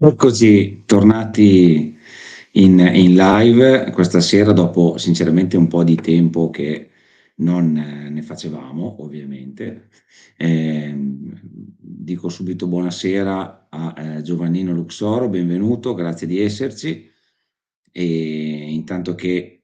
Eccoci tornati in live questa sera dopo sinceramente un po' di tempo che non ne facevamo, ovviamente. Dico subito buonasera a Giovannino Luxoro, benvenuto, grazie di esserci. E intanto che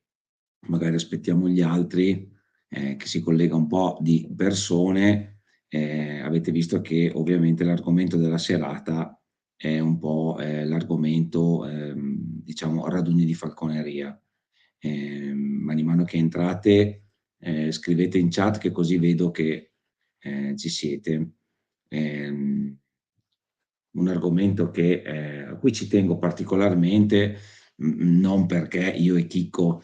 magari aspettiamo gli altri, che si collega un po' di persone, avete visto che ovviamente l'argomento della serata è un po' l'argomento, diciamo, raduni di falconeria. Man mano che entrate, scrivete in chat che così vedo che ci siete. Ehm, un argomento che, a cui ci tengo particolarmente, non perché io e Chicco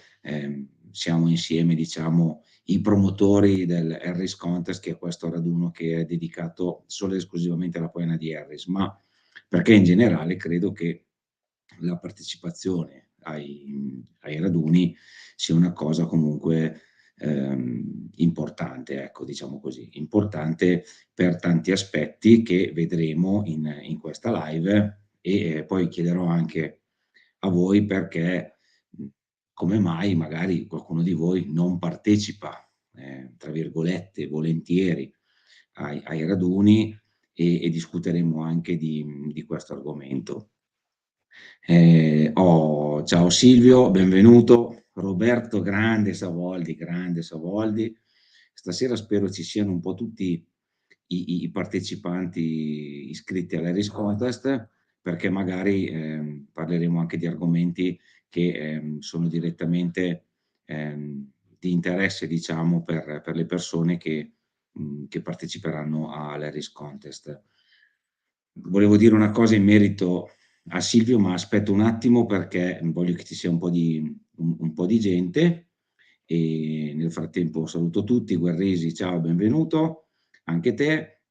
siamo insieme, diciamo, i promotori del Harris Contest, che è questo raduno che è dedicato solo ed esclusivamente alla poena di Harris, ma perché in generale credo che la partecipazione ai raduni sia una cosa comunque importante, ecco, diciamo così, importante per tanti aspetti che vedremo in questa live e poi chiederò anche a voi perché, come mai magari qualcuno di voi non partecipa, tra virgolette, volentieri ai raduni e discuteremo anche di questo argomento. Ciao Silvio, benvenuto. Roberto, grande Savoldi, grande Savoldi. Stasera spero ci siano un po' tutti i partecipanti iscritti all'Harris Contest, perché magari parleremo anche di argomenti che sono direttamente di interesse, diciamo, per le persone che parteciperanno all'Harris Contest. Volevo dire una cosa in merito a Silvio, ma aspetto un attimo perché voglio che ci sia un po' di gente e nel frattempo saluto tutti. Guerresi, ciao, benvenuto, anche te.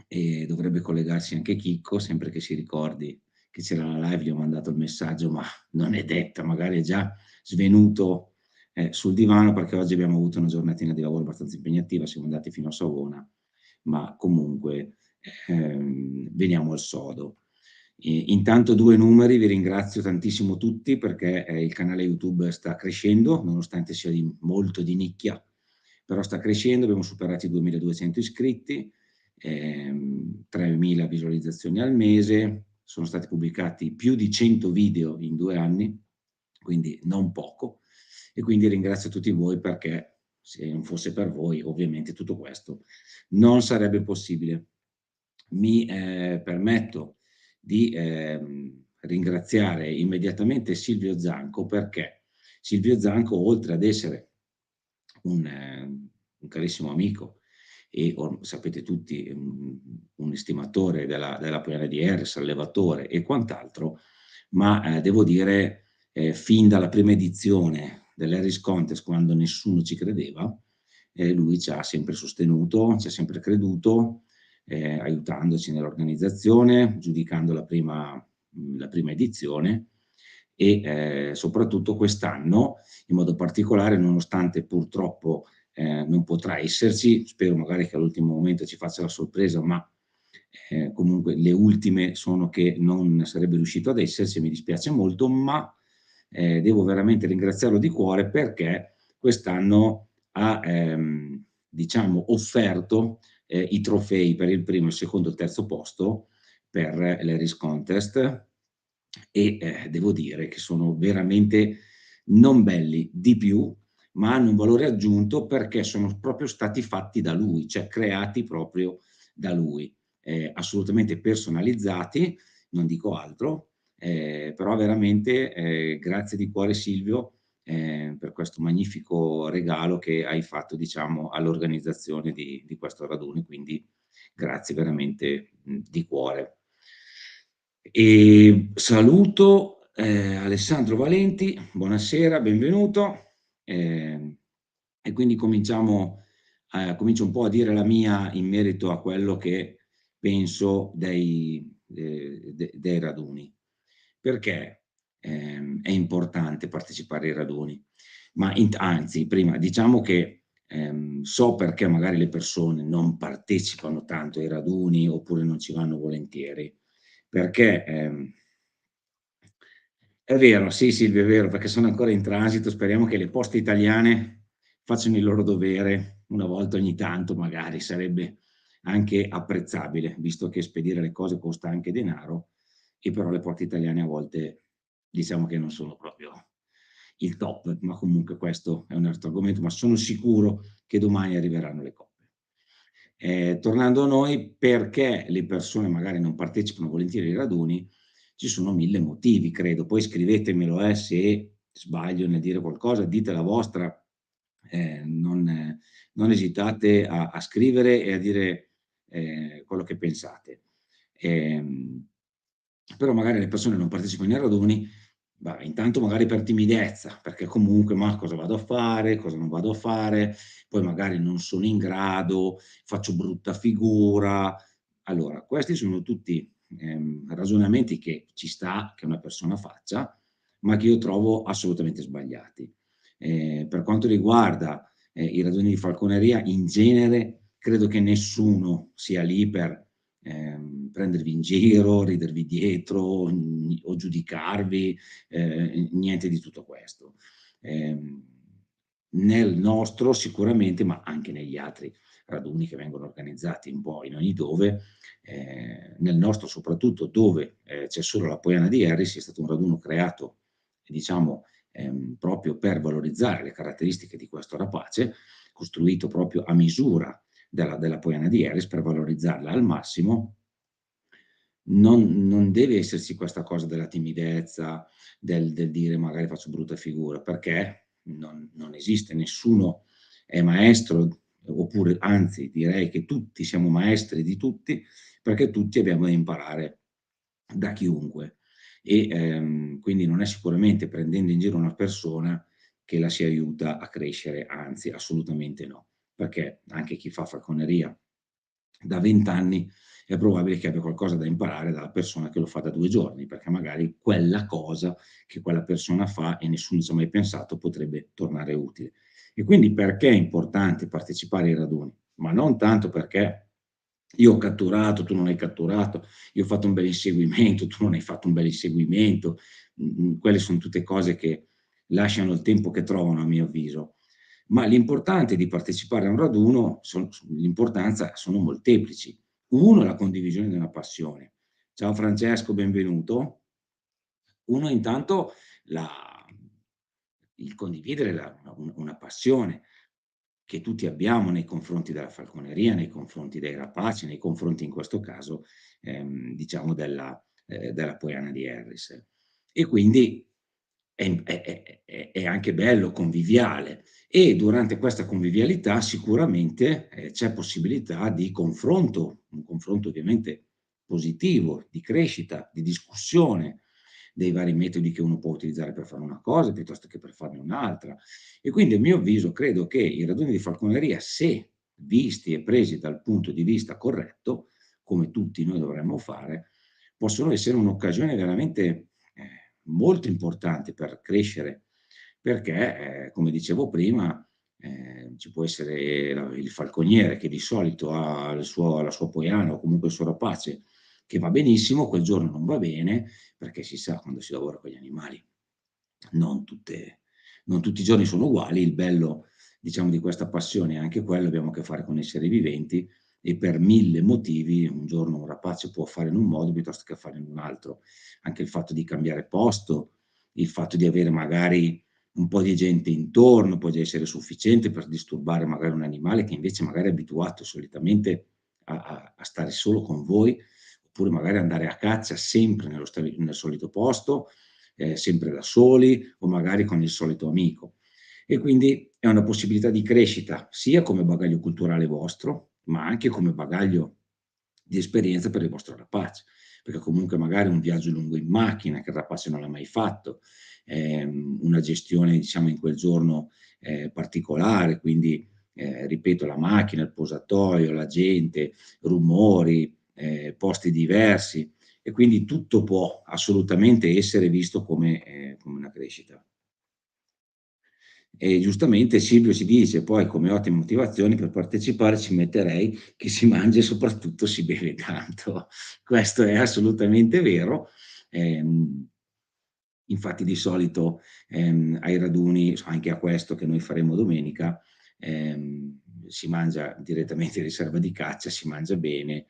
E dovrebbe collegarsi anche Chicco, sempre che si ricordi che c'era la live, gli ho mandato il messaggio, ma non è detta, magari è già svenuto sul divano perché oggi abbiamo avuto una giornatina di lavoro abbastanza impegnativa, siamo andati fino a Savona, ma comunque veniamo al sodo. Intanto due numeri, vi ringrazio tantissimo tutti perché il canale YouTube sta crescendo, nonostante sia molto di nicchia, però sta crescendo, abbiamo superato i 2200 iscritti, 3.000 visualizzazioni al mese, sono stati pubblicati più di 100 video in 2 anni, quindi non poco, e quindi ringrazio tutti voi perché se non fosse per voi ovviamente tutto questo non sarebbe possibile. Mi permetto di ringraziare immediatamente Silvio Zanco perché Silvio Zanco, oltre ad essere un carissimo amico e sapete tutti un estimatore della poena di Harris, allevatore e quant'altro, ma devo dire fin dalla prima edizione dell'Harris Contest, quando nessuno ci credeva, lui ci ha sempre sostenuto, ci ha sempre creduto, aiutandoci nell'organizzazione, giudicando la prima edizione e soprattutto quest'anno in modo particolare, nonostante purtroppo non potrà esserci, spero magari che all'ultimo momento ci faccia la sorpresa, ma comunque le ultime sono che non sarebbe riuscito ad esserci, mi dispiace molto, ma devo veramente ringraziarlo di cuore perché quest'anno ha diciamo offerto i trofei per il primo, il secondo e il terzo posto per l'Harris Contest e devo dire che sono veramente non belli di più, ma hanno un valore aggiunto perché sono proprio stati fatti da lui, cioè creati proprio da lui, assolutamente personalizzati, non dico altro, però veramente grazie di cuore Silvio per questo magnifico regalo che hai fatto, diciamo, all'organizzazione di questo raduno, quindi grazie veramente di cuore. E saluto Alessandro Valenti, buonasera, benvenuto. E quindi comincio un po' a dire la mia in merito a quello che penso dei raduni. Perché è importante partecipare ai raduni? Ma anzi, prima diciamo che so perché magari le persone non partecipano tanto ai raduni oppure non ci vanno volentieri perché È vero, sì Silvia, è vero, perché sono ancora in transito. Speriamo che le poste italiane facciano il loro dovere una volta ogni tanto, magari sarebbe anche apprezzabile, visto che spedire le cose costa anche denaro, e però le poste italiane a volte diciamo che non sono proprio il top, ma comunque questo è un altro argomento, ma sono sicuro che domani arriveranno le coppe. Tornando a noi, perché le persone magari non partecipano volentieri ai raduni, ci sono 1000 motivi credo, poi scrivetemelo, se sbaglio nel dire qualcosa, dite la vostra, non esitate a scrivere e a dire, quello che pensate. Ehm, Però magari le persone non partecipano ai raduni, bah, intanto magari per timidezza, perché comunque: "Ma cosa vado a fare, cosa non vado a fare, poi magari non sono in grado, faccio brutta figura". Allora, questi sono tutti, ragionamenti che ci sta che una persona faccia, ma che io trovo assolutamente sbagliati. Per quanto riguarda, i raduni di falconeria, in genere credo che nessuno sia lì per, prendervi in giro, ridervi dietro, o giudicarvi, niente di tutto questo. Ehm, Nel nostro sicuramente, ma anche negli altri raduni che vengono organizzati un po' in ogni dove, nel nostro soprattutto dove, c'è solo la Poiana di Erris, è stato un raduno creato, diciamo, proprio per valorizzare le caratteristiche di questo rapace, costruito proprio a misura della Poiana di Eris per valorizzarla al massimo. Non deve esserci questa cosa della timidezza, del dire magari faccio brutta figura, perché non esiste, nessuno è maestro, oppure anzi direi che tutti siamo maestri di tutti, perché tutti abbiamo da imparare da chiunque. Quindi non è sicuramente prendendo in giro una persona che la si aiuta a crescere, anzi assolutamente no, perché anche chi fa falconeria da 20 anni è probabile che abbia qualcosa da imparare dalla persona che lo fa da 2 giorni, perché magari quella cosa che quella persona fa e nessuno ci ha mai pensato potrebbe tornare utile. E quindi perché è importante partecipare ai raduni? Ma non tanto perché io ho catturato, tu non hai catturato, io ho fatto un bel inseguimento, tu non hai fatto un bel inseguimento, quelle son tutte cose che lasciano il tempo che trovano a mio avviso. Ma l'importante di partecipare a un raduno l'importanza sono molteplici. 1 la condivisione di una passione. Ciao Francesco, benvenuto. 1 intanto la il condividere una passione che tutti abbiamo nei confronti della falconeria, nei confronti dei rapaci, nei confronti in questo caso, diciamo della Poiana di Harris. E quindi è anche bello, conviviale, e durante questa convivialità sicuramente, c'è possibilità di confronto, un confronto ovviamente positivo, di crescita, di discussione dei vari metodi che uno può utilizzare per fare una cosa piuttosto che per farne un'altra. E quindi a mio avviso credo che i raduni di falconeria, se visti e presi dal punto di vista corretto, come tutti noi dovremmo fare, possono essere un'occasione veramente, molto importante per crescere, perché, come dicevo prima, ci può essere il falconiere che di solito ha la sua poiana o comunque il suo rapace che va benissimo, quel giorno non va bene, perché si sa quando si lavora con gli animali non tutte non tutti i giorni sono uguali. Il bello, diciamo, di questa passione è anche quello, abbiamo a che fare con esseri viventi e per 1000 motivi un giorno un rapace può fare in un modo piuttosto che fare in un altro. Anche il fatto di cambiare posto, il fatto di avere magari un po' di gente intorno può già essere sufficiente per disturbare magari un animale che invece magari è abituato solitamente a stare solo con voi, oppure magari andare a caccia sempre nel solito posto, sempre da soli o magari con il solito amico. E quindi è una possibilità di crescita sia come bagaglio culturale vostro, ma anche come bagaglio di esperienza per il vostro rapace, perché comunque magari un viaggio lungo in macchina che il rapace non l'ha mai fatto, una gestione diciamo in quel giorno, particolare, quindi, ripeto, la macchina, il posatoio, la gente, rumori, posti diversi, e quindi tutto può assolutamente essere visto come una crescita. E giustamente Silvio ci dice poi come ottime motivazioni per partecipare ci metterei che si mangia e soprattutto si beve tanto. Questo è assolutamente vero. Ehm Infatti di solito, ai raduni, anche a questo che noi faremo domenica, si mangia direttamente in riserva di caccia, si mangia bene,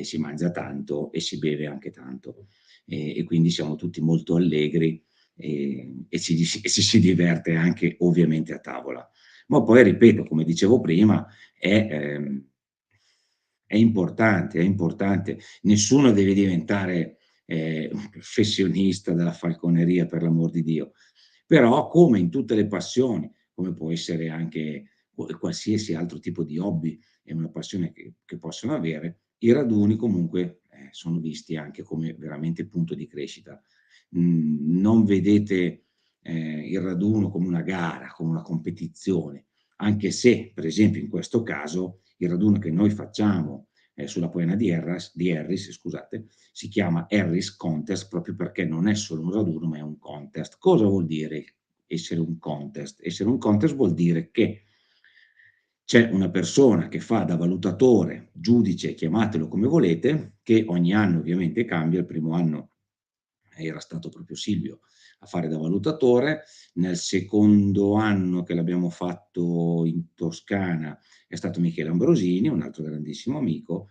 si mangia tanto e si beve anche tanto. E quindi siamo tutti molto allegri, e ci si diverte anche ovviamente a tavola. Ma poi ripeto, come dicevo prima, è è importante, è importante. Nessuno deve diventare, un professionista della falconeria, per l'amor di Dio. Però, come in tutte le passioni, come può essere anche qualsiasi altro tipo di hobby, è una passione che possono avere, i raduni comunque, sono visti anche come veramente punto di crescita. Non vedete, il raduno come una gara, come una competizione, anche se, per esempio, in questo caso, il raduno che noi facciamo, sulla Poena di Harris, scusate, si chiama Harris Contest proprio perché non è solo un raduno, ma è un contest. Cosa vuol dire essere un contest? Essere un contest vuol dire che c'è una persona che fa da valutatore, giudice, chiamatelo come volete, che ogni anno ovviamente cambia. Il primo anno era stato proprio Silvio a fare da valutatore, nel secondo anno che l'abbiamo fatto in Toscana è stato Michele Ambrosini, un altro grandissimo amico,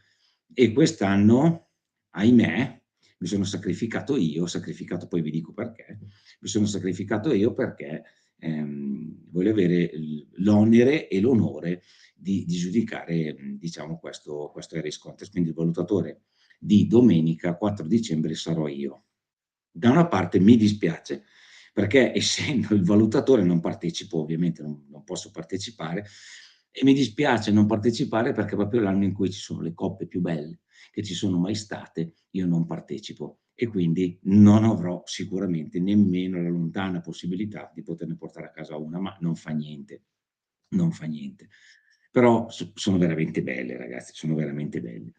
e quest'anno, ahimè, mi sono sacrificato io, sacrificato poi vi dico perché, mi sono sacrificato io perché voglio avere l'onere e l'onore di giudicare, diciamo, questo Harris Contest, quindi il valutatore di domenica 4 dicembre sarò io. Da una parte mi dispiace, perché essendo il valutatore non partecipo, ovviamente non posso partecipare, e mi dispiace non partecipare perché proprio l'anno in cui ci sono le coppe più belle che ci sono mai state, io non partecipo e quindi non avrò sicuramente nemmeno la lontana possibilità di poterne portare a casa una, ma non fa niente, non fa niente. Però sono veramente belle ragazzi, sono veramente belle.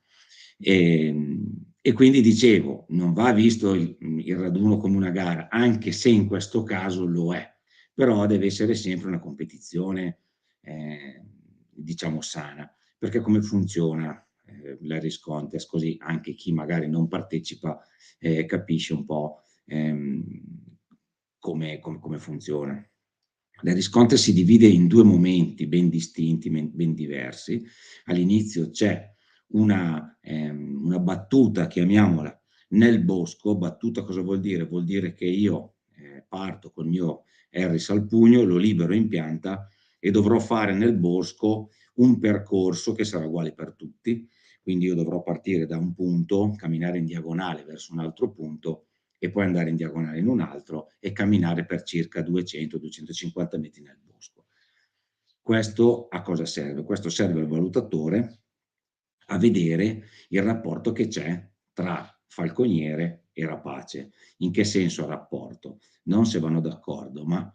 E quindi dicevo, non va visto il raduno come una gara, anche se in questo caso lo è, però deve essere sempre una competizione, diciamo sana, perché come funziona, l'Harris Contest, così anche chi magari non partecipa, capisce un po', come funziona. L'Harris Contest si divide in 2 momenti ben distinti, ben diversi. All'inizio c'è una battuta, chiamiamola, nel bosco. Battuta cosa vuol dire? Vuol dire che io, parto col mio Harris al pugno, lo libero in pianta e dovrò fare nel bosco un percorso che sarà uguale per tutti. Quindi io dovrò partire da un punto, camminare in diagonale verso un altro punto e poi andare in diagonale in un altro e camminare per circa 200-250 metri nel bosco. Questo a cosa serve? Questo serve al valutatore a vedere il rapporto che c'è tra falconiere e rapace. In che senso rapporto? Non se vanno d'accordo, ma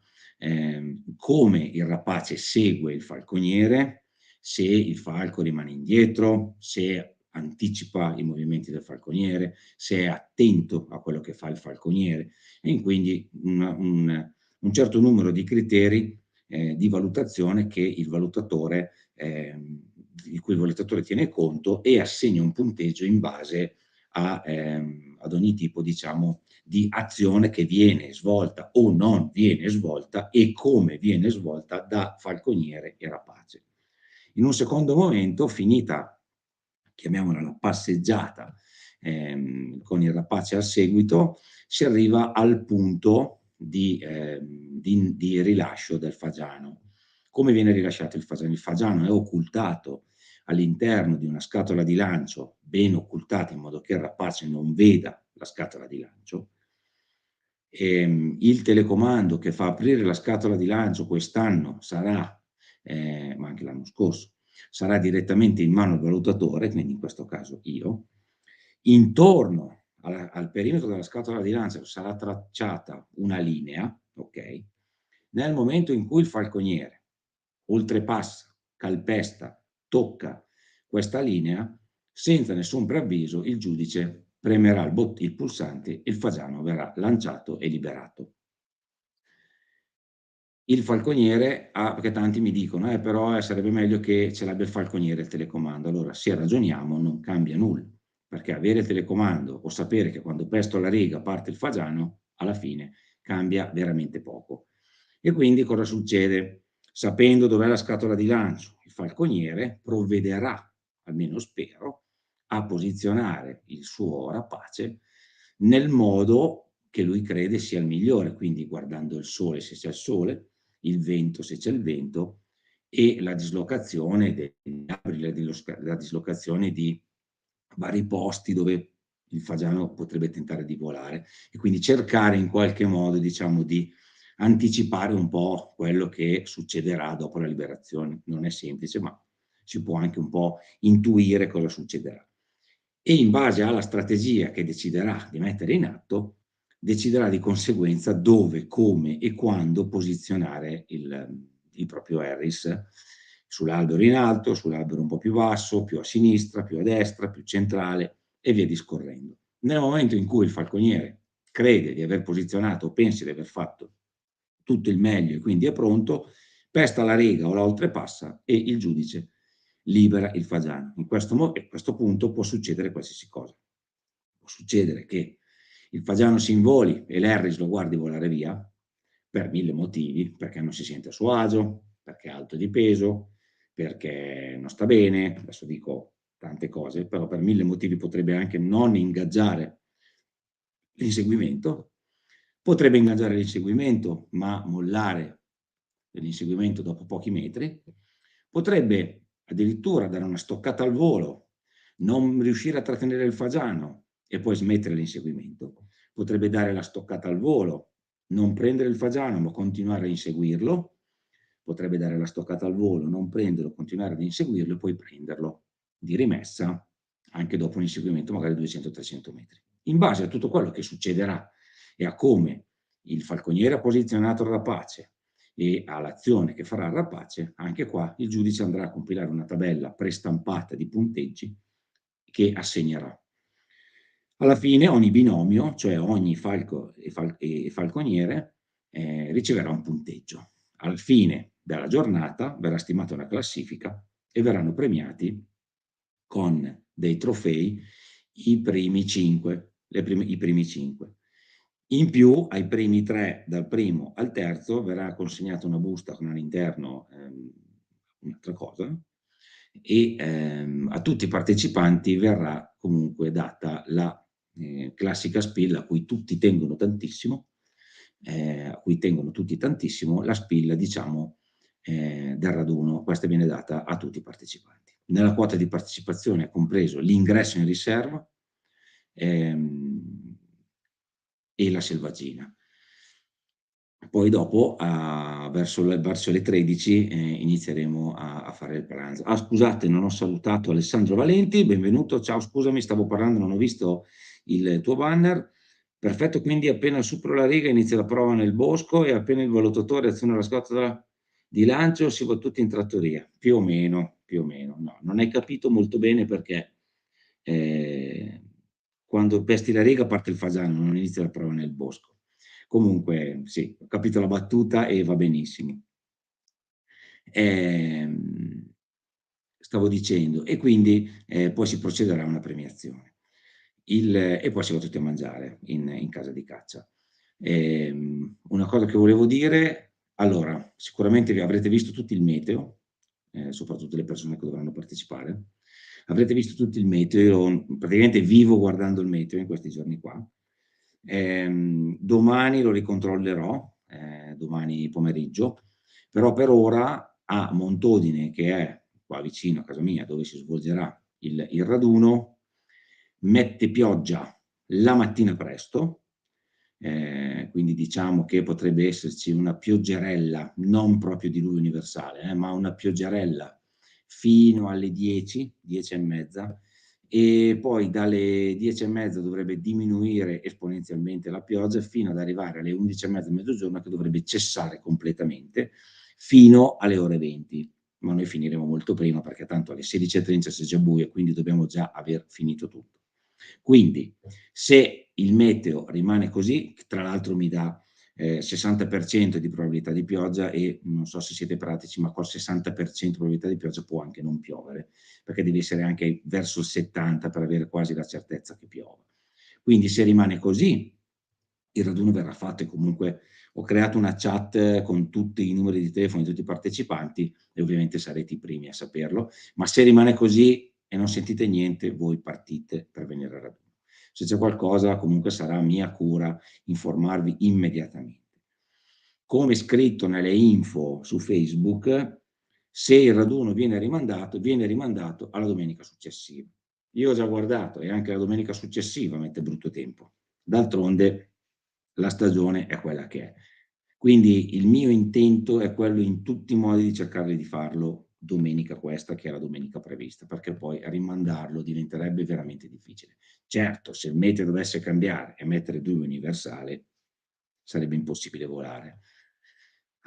come il rapace segue il falconiere, se il falco rimane indietro, se anticipa i movimenti del falconiere, se è attento a quello che fa il falconiere e quindi un certo numero di criteri di valutazione che il valutatore di cui il valutatore tiene conto e assegna un punteggio in base ad ogni tipo, diciamo, di azione che viene svolta o non viene svolta e come viene svolta da falconiere e rapace. In un secondo momento, finita, chiamiamola la passeggiata, con il rapace al seguito, si arriva al punto di rilascio del fagiano. Come viene rilasciato il fagiano? Il fagiano è occultato all'interno di una scatola di lancio, ben occultata in modo che il rapace non veda la scatola di lancio. Il telecomando che fa aprire la scatola di lancio quest'anno sarà, ma anche l'anno scorso, sarà direttamente in mano al valutatore, quindi in questo caso io. Intorno al perimetro della scatola di lancio sarà tracciata una linea, ok? Nel momento in cui il falconiere oltrepassa, calpesta, tocca questa linea, senza nessun preavviso il giudice premerà il pulsante e il fagiano verrà lanciato e liberato. Il falconiere perché tanti mi dicono: però sarebbe meglio che ce l'abbia il falconiere il telecomando". Allora, se ragioniamo non cambia nulla, perché avere il telecomando o sapere che quando pesto la riga parte il fagiano, alla fine cambia veramente poco. E quindi cosa succede? Sapendo dov'è la scatola di lancio, il falconiere provvederà, almeno spero, a posizionare il suo rapace nel modo che lui crede sia il migliore, quindi guardando il sole se c'è il sole, il vento se c'è il vento, e la dislocazione degli alberi, la dislocazione di vari posti dove il fagiano potrebbe tentare di volare, e quindi cercare in qualche modo, diciamo, di anticipare un po' quello che succederà dopo la liberazione. Non è semplice, ma si può anche un po' intuire cosa succederà. E in base alla strategia che deciderà di mettere in atto, deciderà di conseguenza dove, come e quando posizionare il proprio Harris, sull'albero in alto, sull'albero un po' più basso, più a sinistra, più a destra, più centrale e via discorrendo. Nel momento in cui il falconiere crede di aver posizionato o pensi di aver fatto tutto il meglio e quindi è pronto, pesta la riga o la oltrepassa e il giudice libera il fagiano. A questo punto può succedere qualsiasi cosa. Può succedere che il fagiano si involi e l'Harris lo guardi volare via per 1000 motivi, perché non si sente a suo agio, perché è alto di peso, perché non sta bene, adesso dico tante cose, però per 1000 motivi potrebbe anche non ingaggiare l'inseguimento, potrebbe ingaggiare l'inseguimento ma mollare l'inseguimento dopo pochi metri, potrebbe addirittura dare una stoccata al volo, non riuscire a trattenere il fagiano e poi smettere l'inseguimento, potrebbe dare la stoccata al volo, non prendere il fagiano ma continuare a inseguirlo, potrebbe dare la stoccata al volo, non prenderlo, continuare ad inseguirlo e poi prenderlo di rimessa anche dopo un inseguimento magari 200-300 metri. In base a tutto quello che succederà e a come il falconiere ha posizionato il rapace e all'azione che farà il rapace, anche qua il giudice andrà a compilare una tabella prestampata di punteggi che assegnerà. Alla fine ogni binomio, cioè ogni falco e falconiere, riceverà un punteggio. Alla fine della giornata verrà stimata una classifica e verranno premiati con dei trofei i primi 5, i primi 5. In più, ai primi 3, dal primo al terzo, verrà consegnata una busta con all'interno un'altra cosa, e a tutti i partecipanti verrà comunque data la classica spilla a cui tutti tengono tantissimo, la spilla, diciamo, del raduno. Questa viene data a tutti i partecipanti. Nella quota di partecipazione è compreso l'ingresso in riserva e la selvaggina. Poi dopo, verso le 13, inizieremo a fare il pranzo. Ah, scusate, non ho salutato Alessandro Valenti, benvenuto, ciao, scusami, stavo parlando, non ho visto il tuo banner. Perfetto, quindi appena supero la riga inizia la prova nel bosco e appena il valutatore aziona la scatola di lancio si va tutti in trattoria, più o meno, no, non hai capito molto bene perché quando pesti la riga parte il fagiano, non inizia la prova nel bosco. Comunque, sì, ho capito la battuta e va benissimo. Stavo dicendo, e quindi poi si procederà a una premiazione. E poi si va tutti a mangiare in casa di caccia. Una cosa che volevo dire, allora, sicuramente vi avrete visto tutti il meteo, soprattutto le persone che dovranno partecipare. Avrete visto tutti il meteo, io praticamente vivo guardando il meteo in questi giorni qua. Domani lo ricontrollerò, domani pomeriggio, però per ora a Montodine, che è qua vicino a casa mia, dove si svolgerà il raduno, mette pioggia la mattina presto, quindi diciamo che potrebbe esserci una pioggerella, non proprio diluvio universale, ma una pioggerella fino alle 10, 10 e mezza, e poi dalle 10 e mezza dovrebbe diminuire esponenzialmente la pioggia fino ad arrivare alle 11 e mezza, mezzogiorno, che dovrebbe cessare completamente fino alle ore 20. Ma noi finiremo molto prima perché tanto alle 16:30 si è già buio e quindi dobbiamo già aver finito tutto. Quindi se il meteo rimane così, tra l'altro mi dà 60% di probabilità di pioggia, e non so se siete pratici, ma col 60% di probabilità di pioggia può anche non piovere, perché deve essere anche verso il 70% per avere quasi la certezza che piova. Quindi se rimane così, il raduno verrà fatto, e comunque ho creato una chat con tutti i numeri di telefono di tutti i partecipanti e ovviamente sarete i primi a saperlo, ma se rimane così e non sentite niente, voi partite per venire al raduno. Se c'è qualcosa, comunque sarà mia cura informarvi immediatamente. Come scritto nelle info su Facebook, se il raduno viene rimandato alla domenica successiva. Io ho già guardato e anche la domenica successiva mette brutto tempo. D'altronde la stagione è quella che è. Quindi il mio intento è quello in tutti i modi di cercare di farlo domenica questa, che è la domenica prevista, perché poi rimandarlo diventerebbe veramente difficile. Certo, se il meteo dovesse cambiare e mettere 2 universale, sarebbe impossibile volare.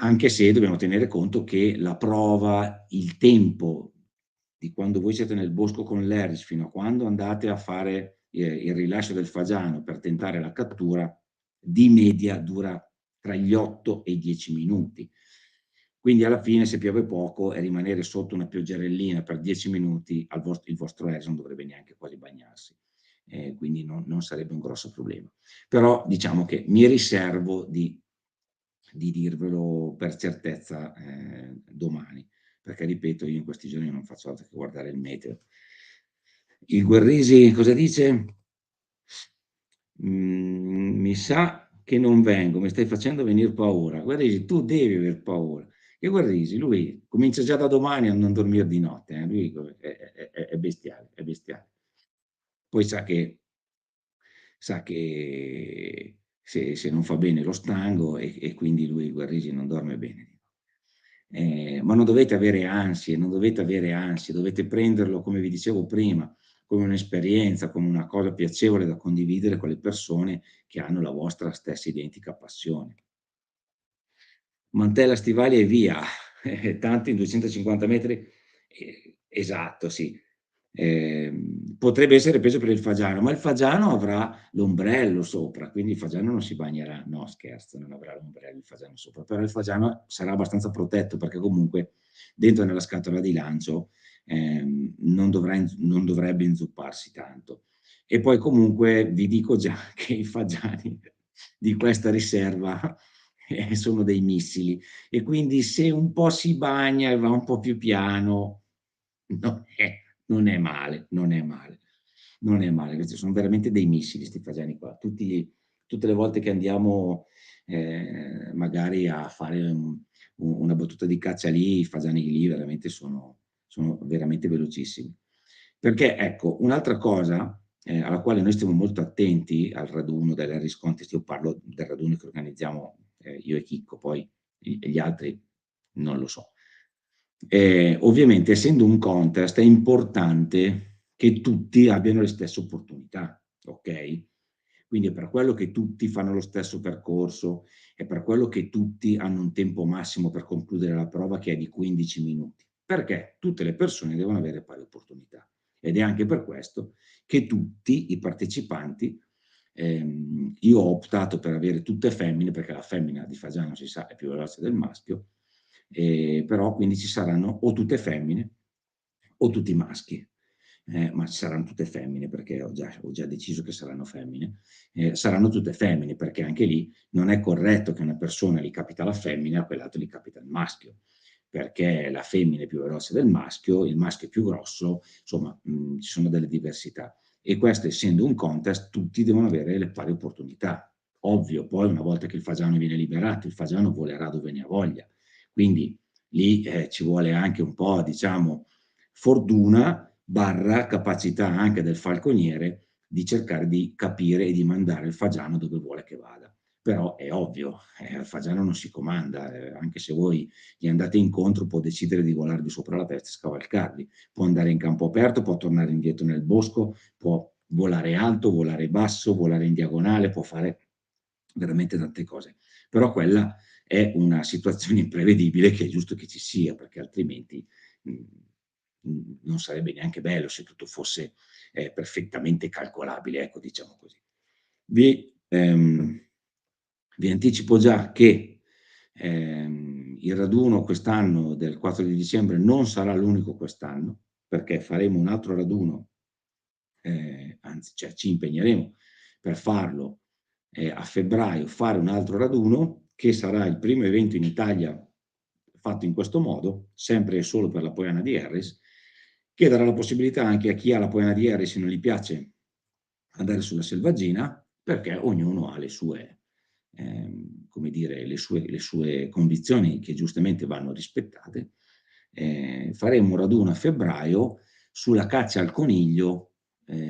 Anche se dobbiamo tenere conto che la prova, il tempo di quando voi siete nel bosco con l'Eris fino a quando andate a fare il rilascio del fagiano per tentare la cattura, di media dura tra gli 8 e i 10 minuti. Quindi alla fine, se piove poco e rimanere sotto una pioggerellina per 10 minuti, il vostro Eris non dovrebbe neanche quasi bagnarsi. Quindi non sarebbe un grosso problema. Però diciamo che mi riservo di dirvelo per certezza domani, perché ripeto, io in questi giorni non faccio altro che guardare il meteo. Il Guerrisi cosa dice? Mi sa che non vengo, mi stai facendo venir paura. Guerrisi, tu devi aver paura. E Guerrisi, lui comincia già da domani a non dormire di notte, lui è bestiale, è bestiale. Poi sa che se non fa bene lo stango, e quindi lui Guarrisi non dorme bene. Ma non dovete avere ansie, non dovete avere ansie, dovete prenderlo, come vi dicevo prima, come un'esperienza, come una cosa piacevole da condividere con le persone che hanno la vostra stessa identica passione. Mantella, stivali e via, tanto in 250 metri, esatto, sì. Potrebbe essere peso per il fagiano, ma il fagiano avrà l'ombrello sopra, quindi il fagiano non si bagnerà. No, scherzo, non avrà l'ombrello il fagiano sopra, però il fagiano sarà abbastanza protetto, perché comunque dentro nella scatola di lancio non dovrebbe inzupparsi tanto. E poi comunque vi dico già che i fagiani di questa riserva sono dei missili, e quindi se un po' si bagna e va un po' più piano, non è, non è male, non è male, non è male. Questi sono veramente dei missili, sti fagiani qua. Tutte le volte che andiamo magari a fare una battuta di caccia lì, i fagiani lì veramente sono veramente velocissimi. Perché ecco, un'altra cosa alla quale noi stiamo molto attenti al raduno dell'Harris Contest, io parlo del raduno che organizziamo io e Chicco, poi gli altri non lo so. Ovviamente, essendo un contest, è importante che tutti abbiano le stesse opportunità, ok? Quindi è per quello che tutti fanno lo stesso percorso, è per quello che tutti hanno un tempo massimo per concludere la prova, che è di 15 minuti, perché tutte le persone devono avere pari opportunità. Ed è anche per questo che tutti i partecipanti, io ho optato per avere tutte femmine, perché la femmina di fagiano, si sa, è più veloce del maschio, però quindi ci saranno o tutte femmine o tutti maschi. Ma ci saranno tutte femmine, perché ho già deciso che saranno femmine. Saranno tutte femmine, perché anche lì non è corretto che a una persona gli capita la femmina e a quell'altro gli capita il maschio, perché la femmina è più veloce del maschio, il maschio è più grosso, insomma, ci sono delle diversità. E questo, essendo un contest, tutti devono avere le pari opportunità. Ovvio, poi una volta che il fagiano viene liberato, il fagiano volerà dove ne ha voglia. Quindi lì ci vuole anche un po', diciamo, fortuna barra capacità anche del falconiere di cercare di capire e di mandare il fagiano dove vuole che vada. Però è ovvio, il fagiano non si comanda, anche se voi gli andate incontro può decidere di volarvi sopra la testa e scavalcarvi, può andare in campo aperto, può tornare indietro nel bosco, può volare alto, volare basso, volare in diagonale, può fare veramente tante cose. Però quella è una situazione imprevedibile che è giusto che ci sia, perché altrimenti non sarebbe neanche bello se tutto fosse perfettamente calcolabile, ecco, diciamo così. Vi anticipo già che il raduno quest'anno del 4 di dicembre non sarà l'unico quest'anno, perché faremo un altro raduno, anzi, cioè, ci impegneremo per farlo a febbraio fare un altro raduno, che sarà il primo evento in Italia fatto in questo modo, sempre e solo per la Poiana di Harris, che darà la possibilità anche a chi ha la Poiana di Harris e non gli piace andare sulla selvaggina, perché ognuno ha le sue, come dire, le sue condizioni che giustamente vanno rispettate. Faremo un raduno a febbraio sulla caccia al coniglio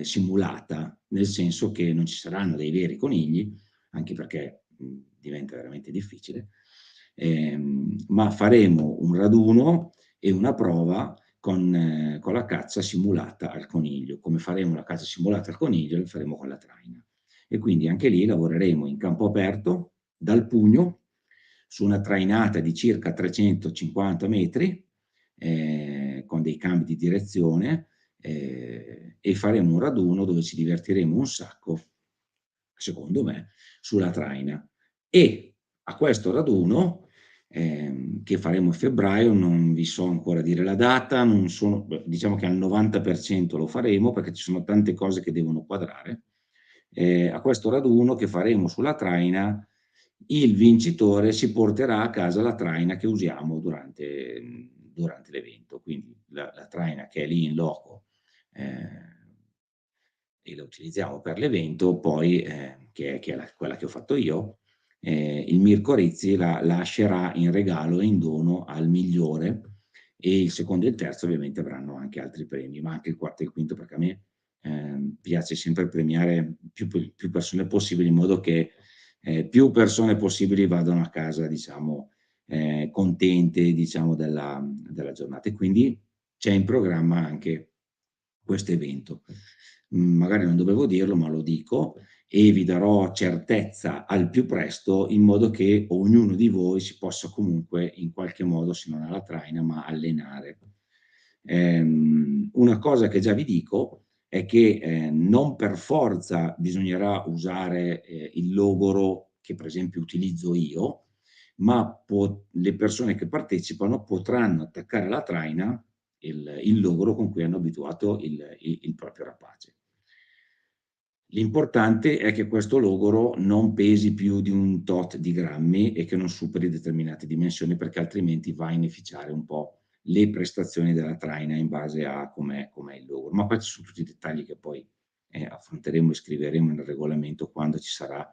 simulata, nel senso che non ci saranno dei veri conigli, anche perché diventa veramente difficile, ma faremo un raduno e una prova con la caccia simulata al coniglio. Come faremo la caccia simulata al coniglio, lo faremo con la traina. E quindi anche lì lavoreremo in campo aperto, dal pugno, su una trainata di circa 350 metri, con dei cambi di direzione, e faremo un raduno dove ci divertiremo un sacco, secondo me, sulla traina. E a questo raduno, che faremo a febbraio, non vi so ancora dire la data, non sono, diciamo che al 90% lo faremo perché ci sono tante cose che devono quadrare. A questo raduno che faremo sulla traina, il vincitore si porterà a casa la traina che usiamo durante l'evento, quindi la traina che è lì in loco, e la utilizziamo per l'evento, poi che è quella che ho fatto io, il Mirko Rizzi la lascerà in regalo e in dono al migliore, e il secondo e il terzo ovviamente avranno anche altri premi, ma anche il quarto e il quinto, perché a me piace sempre premiare più persone possibili, in modo che più persone possibili vadano a casa, diciamo, contente, diciamo, della giornata. E quindi c'è in programma anche questo evento. Magari non dovevo dirlo, ma lo dico, e vi darò certezza al più presto, in modo che ognuno di voi si possa comunque in qualche modo, se non alla traina, ma allenare. Una cosa che già vi dico è che non per forza bisognerà usare il logoro che per esempio utilizzo io, ma le persone che partecipano potranno attaccare alla traina il logoro con cui hanno abituato il proprio rapace. L'importante è che questo logoro non pesi più di un tot di grammi e che non superi determinate dimensioni, perché altrimenti va a inficiare un po' le prestazioni della traina in base a com'è il logoro. Ma questi sono tutti dettagli che poi affronteremo e scriveremo nel regolamento quando ci sarà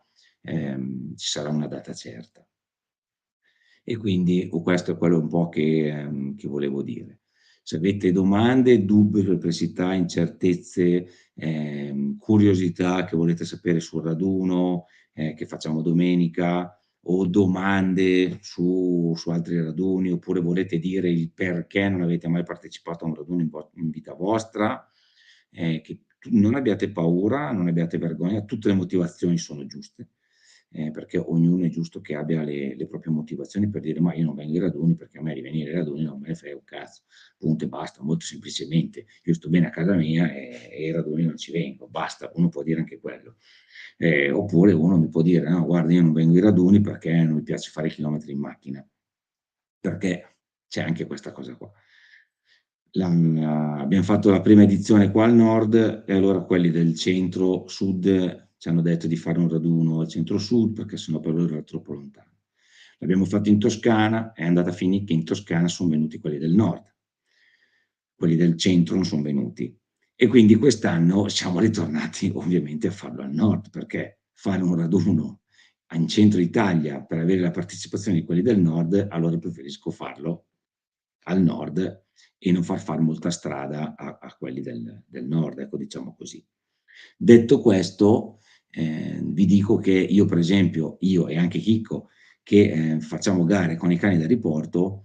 una data certa. E quindi questo è quello un po' che volevo dire. Se avete domande, dubbi, perplessità, incertezze, curiosità che volete sapere sul raduno che facciamo domenica, o domande su altri raduni, oppure volete dire il perché non avete mai partecipato a un raduno in vita vostra, che non abbiate paura, non abbiate vergogna, tutte le motivazioni sono giuste, perché ognuno è giusto che abbia le proprie motivazioni per dire: "Ma io non vengo ai raduni perché a me di venire ai raduni non me ne frega un cazzo, punto e basta, molto semplicemente. Io sto bene a casa mia e ai raduni non ci vengo, basta." Uno può dire anche quello. Oppure uno mi può dire: "No, guarda, io non vengo ai raduni perché non mi piace fare i chilometri in macchina." Perché c'è anche questa cosa qua. Abbiam fatto la prima edizione qua al nord, e allora quelli del centro-sud ci hanno detto di fare un raduno al centro-sud, perché sennò per loro era troppo lontano. L'abbiamo fatto in Toscana, è andata a finì che in Toscana son venuti quelli del nord. Quelli del centro non son venuti. E quindi quest'anno siamo ritornati ovviamente a farlo al nord, perché fare un raduno in centro Italia per avere la partecipazione di quelli del nord, allora preferisco farlo al nord e non far molta strada a quelli del nord, ecco, diciamo così. Detto questo, vi dico che io per esempio, io e anche Chicco, che facciamo gare con i cani da riporto,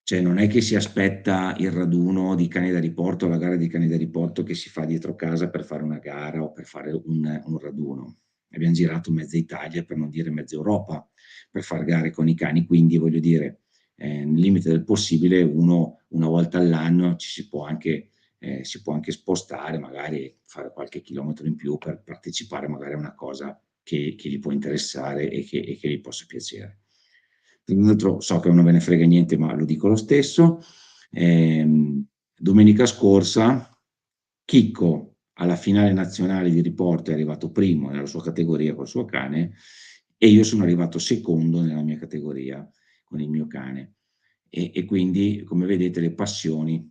cioè non è che si aspetta il raduno di cani da riporto, la gara di cani da riporto che si fa dietro casa per fare una gara o per fare un raduno. Abbiam girato mezza Italia, per non dire mezza Europa, per far gare con i cani, quindi voglio dire, nel limite del possibile, uno una volta all'anno si può anche spostare, magari fare qualche chilometro in più per partecipare magari a una cosa che gli può interessare e che gli possa piacere. Tra l'altro so che non ve ne frega niente, ma lo dico lo stesso. Domenica scorsa Chicco alla finale nazionale di riporto è arrivato primo nella sua categoria col suo cane e io sono arrivato secondo nella mia categoria con il mio cane. E quindi, come vedete, le passioni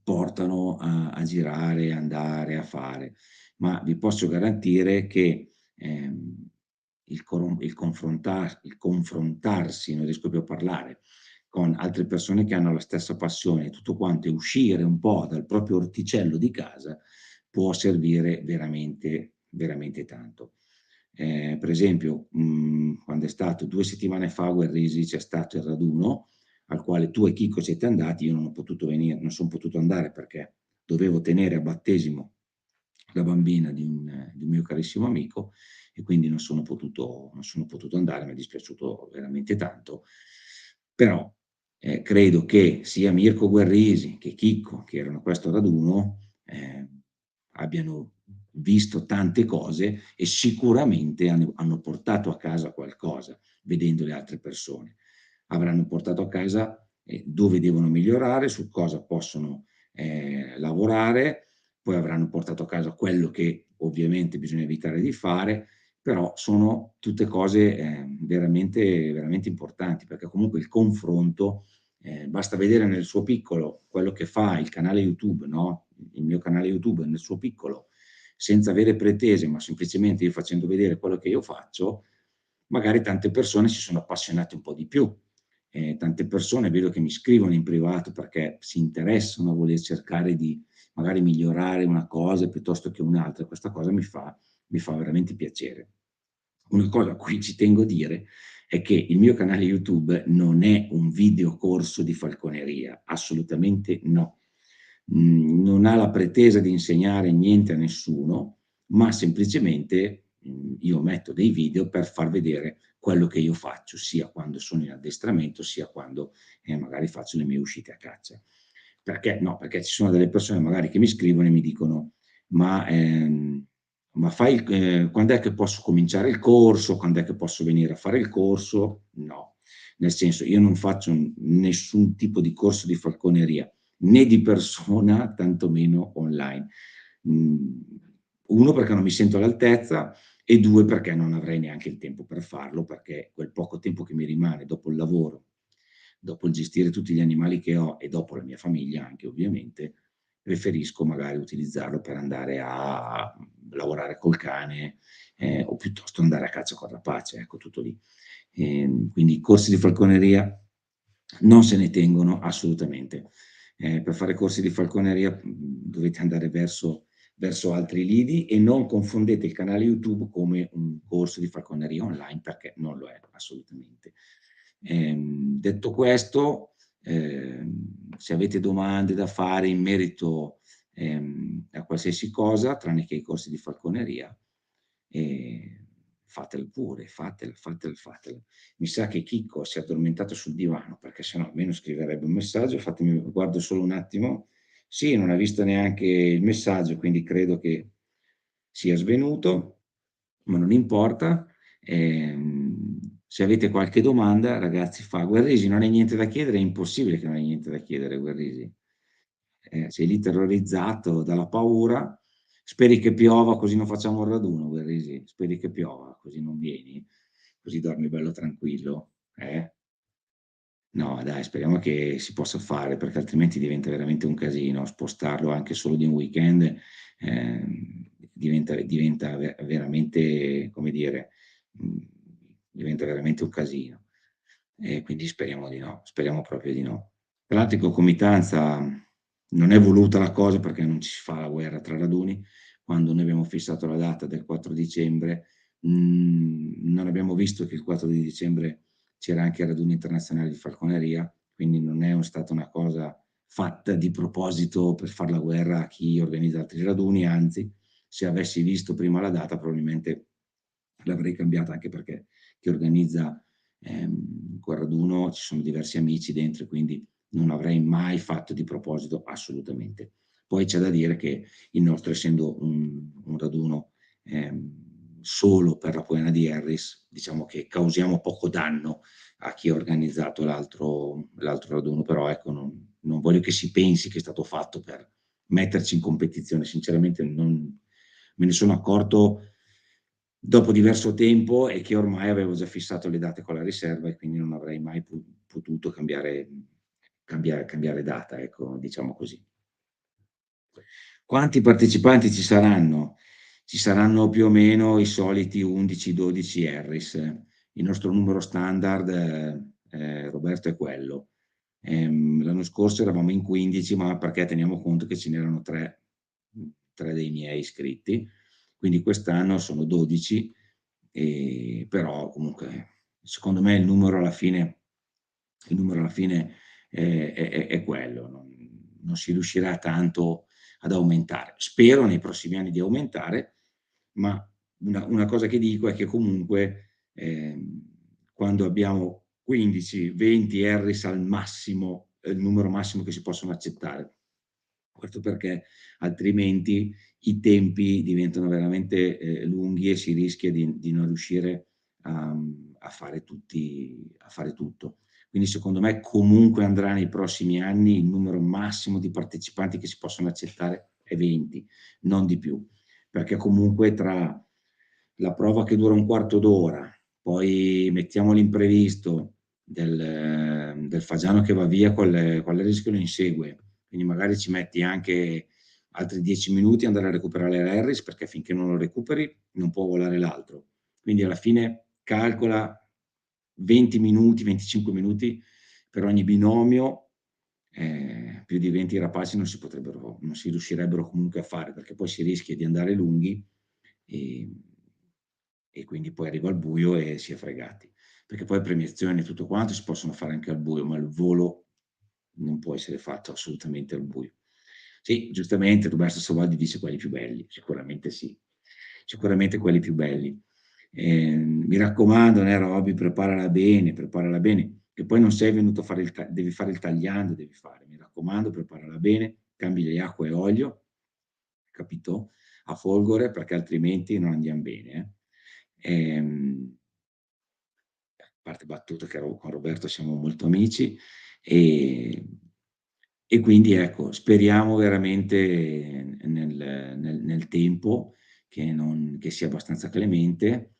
portano a girare, andare, a fare. Ma vi posso garantire che, il confrontarsi, non riesco più a parlare, con altre persone che hanno la stessa passione e tutto quanto, e uscire un po' dal proprio orticello di casa, può servire veramente, veramente tanto. Per esempio, quando è stato 2 settimane fa a Guerrisi, c'è stato il raduno al quale tu e Chicco siete andati, io non ho potuto non son potuto andare perché dovevo tenere a battesimo la bambina di un mio carissimo amico e quindi non sono potuto andare, m'è dispiaciuto veramente tanto. Però, credo che sia Mirko Guerrisi che Chicco, che erano a questo raduno, abbiano visto tante cose e sicuramente hanno portato a casa qualcosa vedendo le altre persone. Avranno portato a casa, dove devono migliorare, su cosa possono, lavorare, poi avranno portato a casa quello che ovviamente bisogna evitare di fare, però sono tutte cose, veramente veramente importanti, perché comunque il confronto, basta vedere nel suo piccolo quello che fa il canale YouTube, no, il mio canale YouTube nel suo piccolo, senza avere pretese, ma semplicemente io facendo vedere quello che io faccio, magari tante persone si sono appassionate un po' di più. Tante persone vedo che mi scrivono in privato perché si interessano a voler cercare di magari migliorare una cosa piuttosto che un'altra. Questa cosa mi fa veramente piacere. Una cosa a cui ci tengo a dire è che il mio canale YouTube non è un videocorso di falconeria, assolutamente no. Non ha la pretesa di insegnare niente a nessuno, ma semplicemente, io metto dei video per far vedere quello che io faccio, sia quando sono in addestramento, sia quando, magari faccio le mie uscite a caccia. Perché? No, perché ci sono delle persone magari che mi scrivono e mi dicono: "Ma, ma fai quand'è che posso cominciare il corso? Quand'è che posso venire a fare il corso?" No, nel senso, io non faccio nessun tipo di corso di falconeria, né di persona, tantomeno online. Mhmm, 1 perché non mi sento all'altezza e 2 perché non avrei neanche il tempo per farlo, perché quel poco tempo che mi rimane dopo il lavoro, dopo il gestire tutti gli animali che ho e dopo la mia famiglia anche ovviamente, preferisco magari utilizzarlo per andare a lavorare col cane, o piuttosto andare a caccia con rapace, ecco, tutto lì. Quindi corsi di falconeria non se ne tengono assolutamente. Per fare corsi di falconeria, dovete andare verso altri lidi e non confondete il canale YouTube come un corso di falconeria online, perché non lo è assolutamente. Detto questo, se avete domande da fare in merito, a qualsiasi cosa, tranne che i corsi di falconeria, fatele pure, fatele. Mi sa che Chicco si è addormentato sul divano, perché se no almeno scriverebbe un messaggio. Fatemi guardo solo un attimo. Sì, non ha visto neanche il messaggio, quindi credo che sia svenuto, ma non importa. Se avete qualche domanda, ragazzi, Guerrisi, non hai niente da chiedere? È impossibile che non hai niente da chiedere, Guerrisi. Sei lì terrorizzato dalla paura. Speri che piova così non facciamo il raduno, Guerrisi? Speri che piova così non vieni? Così dormi bello tranquillo, eh? No, dai, speriamo che si possa fare, perché altrimenti diventa veramente un casino. Spostarlo anche solo di un weekend, diventa veramente, come dire, mhmm, diventa veramente un casino. E quindi speriamo di no, speriamo proprio di no. Tra l'altro in concomitanza non è voluta la cosa perché non ci si fa la guerra tra raduni. Quando noi abbiamo fissato la data del 4 dicembre, non abbiamo visto che il 4 di dicembre c'era anche il raduno internazionale di falconeria, quindi non è stata una cosa fatta di proposito per far la guerra a chi organizza altri raduni, anzi, se avessi visto prima la data probabilmente l'avrei cambiata, anche perché chi organizza, quel raduno ci sono diversi amici dentro e quindi non avrei mai fatto di proposito assolutamente. Poi c'è da dire che il nostro, essendo un raduno, solo per la Poena di Harris, diciamo che causiamo poco danno a chi ha organizzato l'altro raduno, però ecco non voglio che si pensi che è stato fatto metterci in competizione. Sinceramente non me ne sono accorto dopo diverso tempo e che ormai avevo già fissato le date con la riserva e quindi non avrei mai potuto cambiare data, ecco, diciamo così. Quanti partecipanti ci saranno? Ci saranno più o meno i soliti 11, 12 Harris. Il nostro numero standard, Roberto, è quello. L'anno scorso eravamo in 15, ma perché teniamo conto che ce n'erano 3 dei miei iscritti, quindi quest'anno sono 12, però comunque secondo me il numero alla fine è quello, non si riuscirà tanto ad aumentare. Spero nei prossimi anni di aumentare, ma una cosa che dico è che comunque quando abbiamo 15, 20 Harris al massimo, è il numero massimo che si possono accettare. Questo perché altrimenti i tempi diventano veramente lunghi e si rischia di non riuscire a fare tutto. Quindi secondo me comunque andrà nei prossimi anni, il numero massimo di partecipanti che si possono accettare è 20, non di più, perché comunque tra la prova che dura un quarto d'ora, poi mettiamo l'imprevisto del fagiano che va via con l'Eris che lo insegue, quindi magari ci metti anche altri 10 minuti ad andare a recuperare l'Harris, perché finché non lo recuperi non può volare l'altro. Quindi alla fine calcola 20 minuti, 25 minuti per ogni binomio, più di 20 rapaci non si riuscirebbero comunque a fare, perché poi si rischia di andare lunghi e, e quindi poi arriva il buio e si è fregati. Perché poi premiazioni e tutto quanto si possono fare anche al buio, ma il volo non può essere fatto assolutamente al buio. Sì, giustamente Roberto Savaldi dice quelli più belli, sicuramente sì, sicuramente quelli più belli. Mi raccomando, Roby, preparala bene, che poi non sei venuto a fare devi fare il tagliando, mi raccomando, preparala bene, cambi le acque e olio, capito? A folgore, perché altrimenti non andiamo bene. A parte battute che con Roberto siamo molto amici e, e quindi ecco, speriamo veramente nel tempo che sia abbastanza clemente,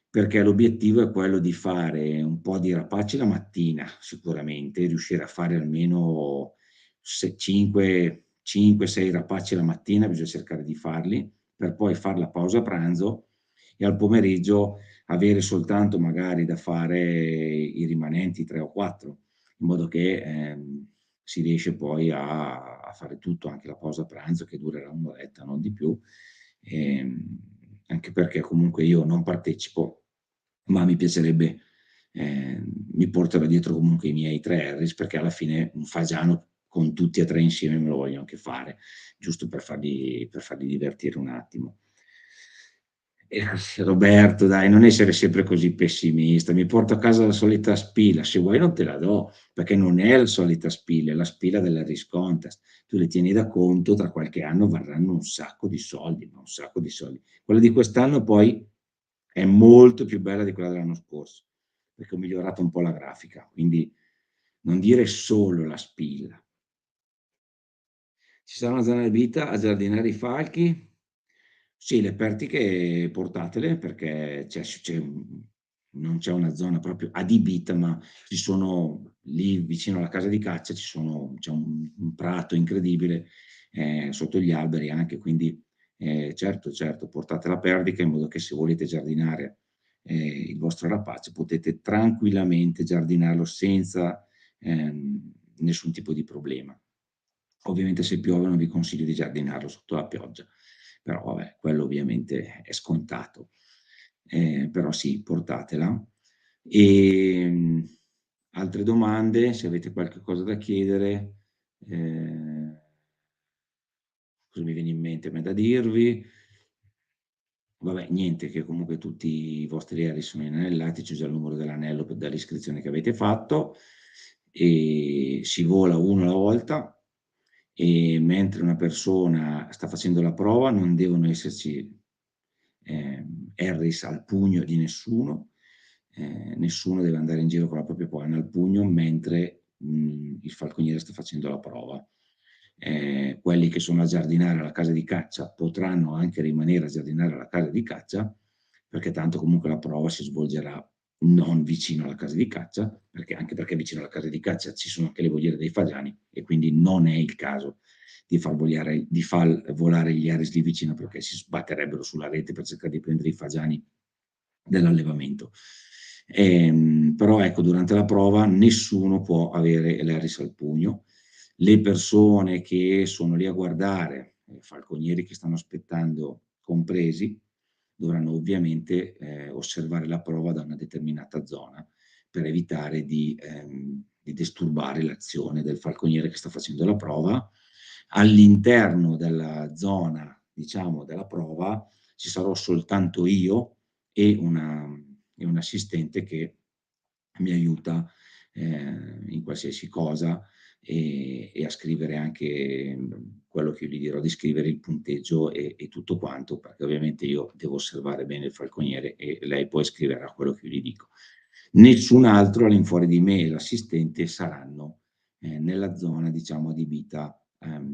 perché l'obiettivo è quello di fare un po' di rapaci la mattina, sicuramente, riuscire a fare almeno 5-6 rapaci la mattina, bisogna cercare di farli, per poi fare la pausa pranzo e al pomeriggio avere soltanto magari da fare i rimanenti 3 o 4, in modo che si riesce poi a fare tutto, anche la pausa pranzo che durerà un'oretta, non di più, anche perché comunque io non partecipo, ma mi piacerebbe, mi porterò dietro comunque i miei 3 Harris, perché alla fine un fagiano con tutti e 3 insieme me lo voglio anche fare, giusto per farli divertire un attimo. Roberto, dai, non essere sempre così pessimista. Mi porto a casa la solita spilla. Se vuoi, non te la do, perché non è la solita spilla, è la spilla della Contest. Tu le tieni da conto, tra qualche anno varranno un sacco di soldi, ma un sacco di soldi. Quella di quest'anno poi è molto più bella di quella dell'anno scorso, perché ho migliorato un po' la grafica. Quindi non dire solo la spilla. Ci sarà una zona adibita a giardinare i falchi? Sì, le pertiche portatele perché non c'è una zona proprio adibita, ma ci sono lì vicino alla casa di caccia, c'è un prato incredibile sotto gli alberi anche, quindi certo, certo, portate la perdica in modo che se volete giardinare il vostro rapace potete tranquillamente giardinarlo senza nessun tipo di problema. Ovviamente se piove non vi consiglio di giardinarlo sotto la pioggia, però vabbè, quello ovviamente è scontato. Però sì, portatela. E, altre domande, se avete qualche cosa da chiedere, cosa mi viene in mente a me da dirvi? Vabbè, niente, che comunque tutti i vostri aerei sono inanellati, c'è già il numero dell'anello dall'iscrizione che avete fatto e si vola uno alla volta e mentre una persona sta facendo la prova non devono esserci Harris al pugno di nessuno, nessuno deve andare in giro con la propria polana al pugno mentre il falconiere sta facendo la prova. quelli che sono a giardinare alla casa di caccia potranno anche rimanere a giardinare alla casa di caccia, perché tanto comunque la prova si svolgerà non vicino alla casa di caccia, anche perché vicino alla casa di caccia ci sono anche le voliere dei fagiani e quindi non è il caso di far volare gli aerei lì vicino, perché si sbatterebbero sulla rete per cercare di prendere i fagiani dell'allevamento. Però ecco, durante la prova nessuno può avere l'Harris al pugno. Le persone che sono lì a guardare, falconieri che stanno aspettando compresi, dovranno ovviamente osservare la prova da una determinata zona per evitare di disturbare l'azione del falconiere che sta facendo la prova. All'interno della zona, diciamo, della prova ci sarò soltanto io e un assistente che mi aiuta in qualsiasi cosa e a scrivere anche quello che io gli dirò di scrivere, il punteggio e tutto quanto, perché ovviamente io devo osservare bene il falconiere e lei poi scriverà quello che io gli dico. Nessun altro all'infuori di me e l'assistente saranno nella zona, diciamo, adibita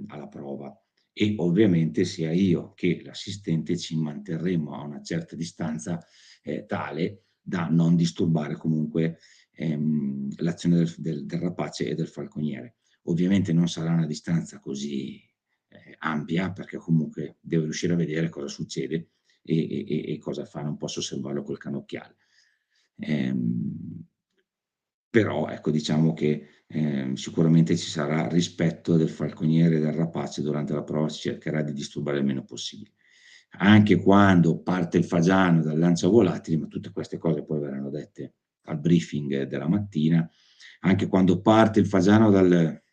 alla prova e ovviamente sia io che l'assistente ci manterremo a una certa distanza tale da non disturbare comunque l'azione del rapace e del falconiere. Ovviamente non sarà una distanza così ampia, perché comunque devo riuscire a vedere cosa succede e cosa fa, non posso osservarlo col cannocchiale. Però ecco, diciamo che sicuramente ci sarà rispetto del falconiere e del rapace durante la prova, si cercherà di disturbare il meno possibile. Anche quando parte il fagiano dal lanciavolatili, ma tutte queste cose poi verranno dette al briefing della mattina, anche quando parte il fagiano dal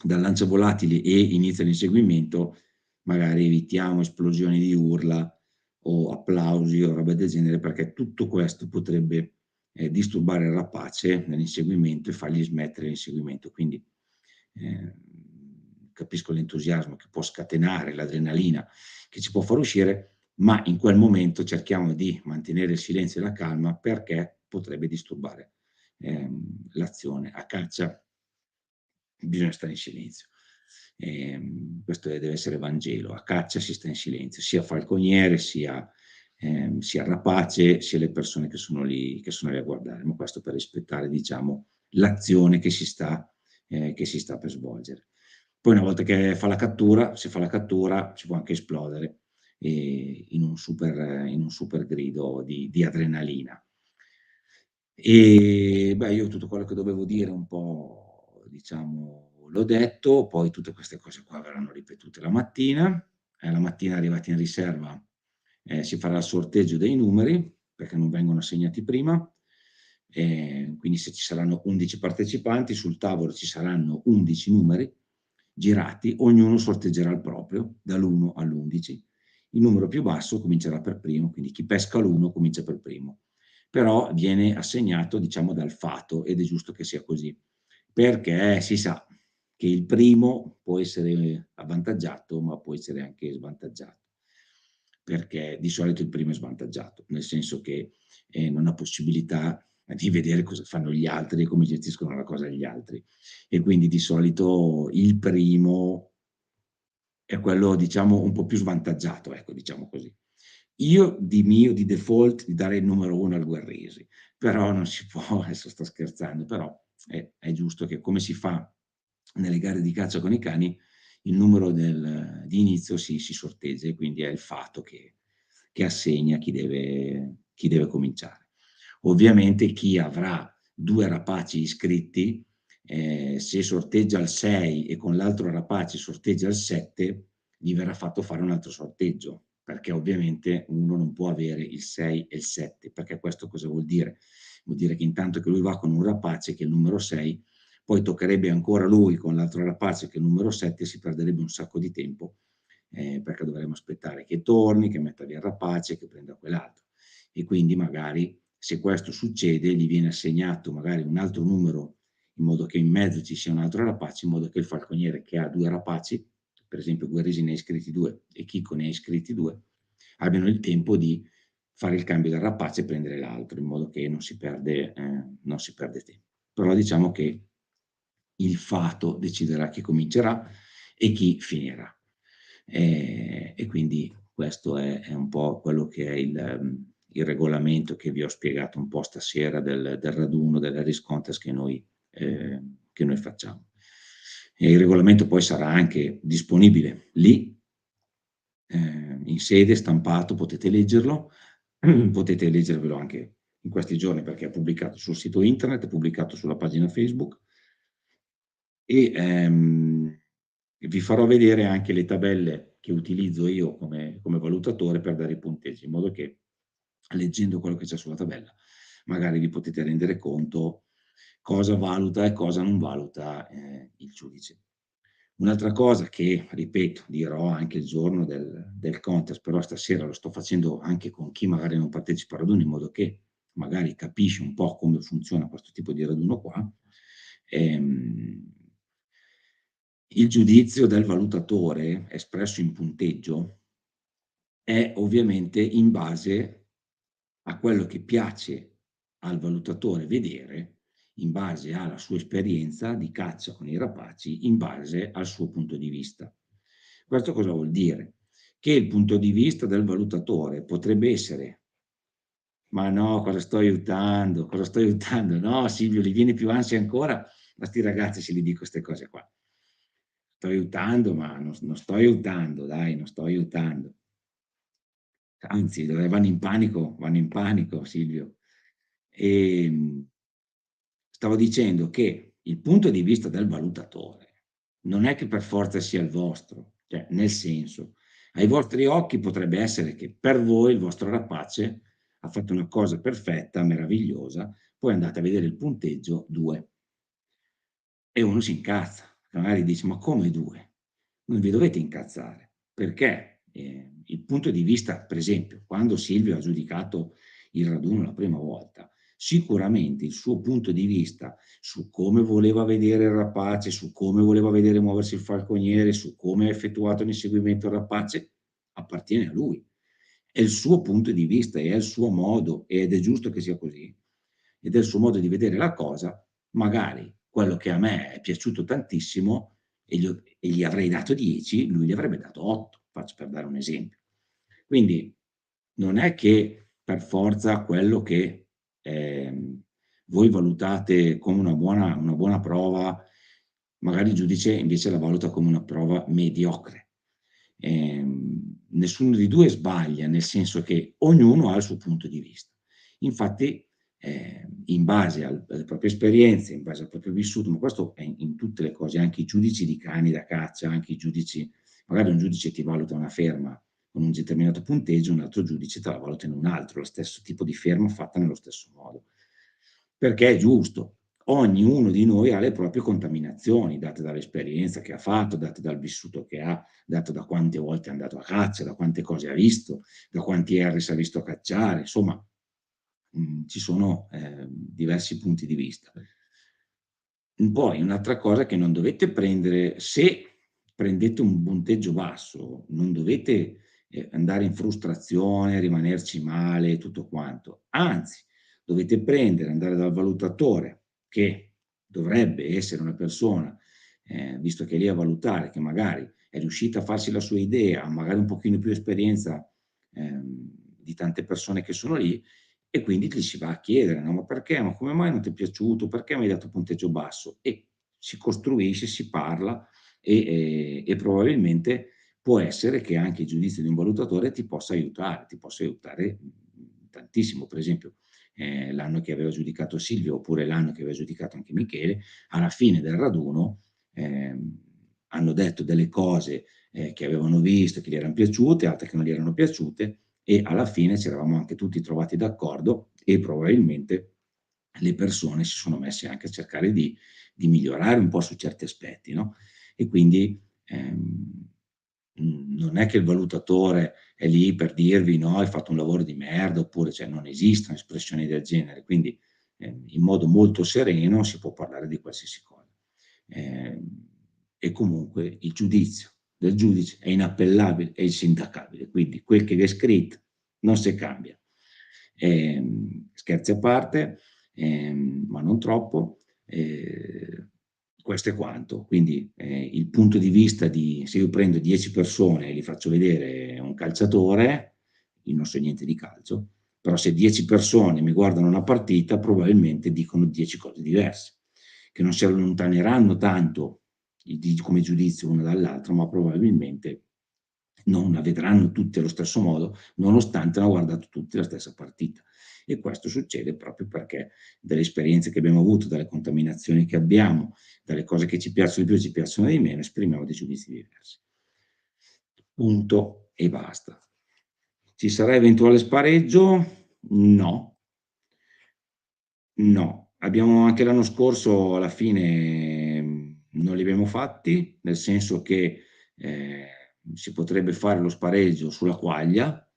lanciavolatili e inizia l'inseguimento, magari evitiamo esplosioni di urla o applausi o robe del genere, perché tutto questo potrebbe disturbare il rapace nell'inseguimento e fargli smettere l'inseguimento. Quindi capisco l'entusiasmo che può scatenare, l'adrenalina che ci può far uscire, ma in quel momento cerchiamo di mantenere il silenzio e la calma perché potrebbe disturbare l'azione. A caccia bisogna stare in silenzio. Questo deve essere Vangelo. A caccia si sta in silenzio, sia falconiere, sia rapace, sia le persone che sono lì a guardare, ma questo per rispettare, diciamo, l'azione che si sta per svolgere. Poi una volta che fa la cattura, si fa la cattura, si può anche esplodere in un super grido di adrenalina. E beh, io tutto quello che dovevo dire un po', diciamo, l'ho detto, poi tutte queste cose qua verranno ripetute la mattina arrivati in riserva si farà il sorteggio dei numeri, perché non vengono assegnati prima, quindi se ci saranno 11 partecipanti, sul tavolo ci saranno 11 numeri girati, ognuno sorteggerà il proprio, dall'1 all'11. Il numero più basso comincerà per primo, quindi chi pesca l'1 comincia per primo. Però viene assegnato, diciamo, dal fato, ed è giusto che sia così, perché si sa che il primo può essere avvantaggiato, ma può essere anche svantaggiato, perché di solito il primo è svantaggiato, nel senso che non ha possibilità di vedere cosa fanno gli altri e come gestiscono la cosa gli altri. E quindi di solito il primo è quello, diciamo, un po' più svantaggiato, ecco, diciamo così. Io di default gli darei il numero 1 al Guerresi, però non si può, adesso sto scherzando, però è giusto che come si fa nelle gare di caccia con i cani, il numero di inizio si sorteggia e quindi è il fato che assegna chi deve cominciare. Ovviamente chi avrà 2 rapaci iscritti, se sorteggia il 6 e con l'altro rapace sorteggia il 7, gli verrà fatto fare un altro sorteggio, perché ovviamente uno non può avere il 6 e il 7, perché questo cosa vuol dire? Vuol dire che intanto che lui va con un rapace che è il numero 6, poi toccherebbe ancora lui con l'altro rapace che è il numero 7, si perderebbe un sacco di tempo, perché dovremmo aspettare che torni, che metta via il rapace, che prenda quell'altro. E quindi magari se questo succede gli viene assegnato magari un altro numero in modo che in mezzo ci sia un altro rapace, in modo che il falconiere che ha 2 rapaci, per esempio Guerrisi ne ha iscritti 2 e Chicco ne ha iscritti 2, abbiano il tempo di fare il cambio del rapace e prendere l'altro, in modo che non si perde tempo. Però diciamo che il fato deciderà chi comincerà e chi finirà. E quindi questo è un po' quello che è il regolamento che vi ho spiegato un po' stasera del raduno, dell'Harris Contest che noi facciamo. E il regolamento poi sarà anche disponibile lì, in sede, stampato, potete leggerlo, potete leggervelo anche in questi giorni perché è pubblicato sul sito internet, è pubblicato sulla pagina Facebook e vi farò vedere anche le tabelle che utilizzo io come valutatore per dare i punteggi, in modo che leggendo quello che c'è sulla tabella magari vi potete rendere conto cosa valuta e cosa non valuta il giudice. Un'altra cosa che, ripeto, dirò anche il giorno del contest, però stasera lo sto facendo anche con chi magari non partecipa al raduno, in modo che magari capisce un po' come funziona questo tipo di raduno qua. Il giudizio del valutatore espresso in punteggio è ovviamente in base a quello che piace al valutatore vedere, in base alla sua esperienza di caccia con i rapaci, in base al suo punto di vista. Questo cosa vuol dire? Che il punto di vista del valutatore potrebbe essere: ma no, cosa sto aiutando? Cosa sto aiutando? No, Silvio, gli viene più ansia ancora a sti ragazzi se gli dico queste cose qua. Sto aiutando, ma non sto aiutando, dai, non sto aiutando. Anzi, dove vanno in panico, Silvio. Stavo dicendo che il punto di vista del valutatore non è che per forza sia il vostro, cioè nel senso, ai vostri occhi potrebbe essere che per voi il vostro rapace ha fatto una cosa perfetta, meravigliosa, poi andate a vedere il punteggio 2 e uno si incazza, magari dice: ma come 2? Non vi dovete incazzare, perché il punto di vista, per esempio, quando Silvio ha giudicato il raduno la prima volta, sicuramente il suo punto di vista su come voleva vedere il rapace, su come voleva vedere muoversi il falconiere, su come ha effettuato l'inseguimento del rapace, appartiene a lui. È il suo punto di vista, è il suo modo, ed è giusto che sia così, ed è il suo modo di vedere la cosa. Magari quello che a me è piaciuto tantissimo e gli avrei dato 10, lui gli avrebbe dato 8, faccio per dare un esempio. Quindi non è che per forza quello che voi valutate come una buona prova, magari il giudice invece la valuta come una prova mediocre. Nessuno di due sbaglia, nel senso che ognuno ha il suo punto di vista. Infatti, in base alle proprie esperienze, in base al proprio vissuto, ma questo è in tutte le cose, anche i giudici di cani da caccia, anche i giudici, magari un giudice ti valuta una ferma con un determinato punteggio, un altro giudice te la valuta in un altro, lo stesso tipo di ferma fatta nello stesso modo. Perché è giusto. Ognuno di noi ha le proprie contaminazioni, date dall'esperienza che ha fatto, date dal vissuto che ha, dato da quante volte è andato a caccia, da quante cose ha visto, da quanti Harris ha visto cacciare, insomma, ci sono diversi punti di vista. Poi un'altra cosa che non dovete prendere, se prendete un punteggio basso, non dovete andare in frustrazione, rimanerci male e tutto quanto. Anzi, dovete prendere, andare dal valutatore, che dovrebbe essere una persona, visto che è lì a valutare, che magari è riuscita a farsi la sua idea, ha magari un pochino più esperienza di tante persone che sono lì, e quindi gli si va a chiedere: no, ma perché? Ma come mai non ti è piaciuto? Perché mi hai dato punteggio basso? E si costruisce, si parla e probabilmente può essere che anche il giudizio di un valutatore ti possa aiutare tantissimo. Per esempio, l'anno che aveva giudicato Silvio, oppure l'anno che aveva giudicato anche Michele, alla fine del raduno hanno detto delle cose che avevano visto, che gli erano piaciute, altre che non gli erano piaciute, e alla fine ci eravamo anche tutti trovati d'accordo e probabilmente le persone si sono messe anche a cercare di migliorare un po' su certi aspetti, no? E quindi non è che il valutatore è lì per dirvi: no, hai fatto un lavoro di merda, oppure, cioè, non esistono espressioni del genere, quindi in modo molto sereno si può parlare di qualsiasi cosa. E comunque il giudizio del giudice è inappellabile e insindacabile, quindi quel che è scritto non si cambia. Scherzi a parte, ma non troppo, questo è quanto. Quindi il punto di vista di se io prendo 10 persone e gli faccio vedere un calciatore, io non so niente di calcio, però se 10 persone mi guardano una partita probabilmente dicono 10 cose diverse, che non si allontaneranno tanto come giudizio uno dall'altro, ma probabilmente non la vedranno tutti allo stesso modo, nonostante hanno guardato tutti la stessa partita. E questo succede proprio perché dalle esperienze che abbiamo avuto, dalle contaminazioni che abbiamo, dalle cose che ci piacciono di più e ci piacciono di meno, esprimiamo dei giudizi diversi. Punto e basta. Ci sarà eventuale spareggio? No, no. Abbiamo anche l'anno scorso alla fine non li abbiamo fatti, nel senso che si potrebbe fare lo spareggio sulla quaglia,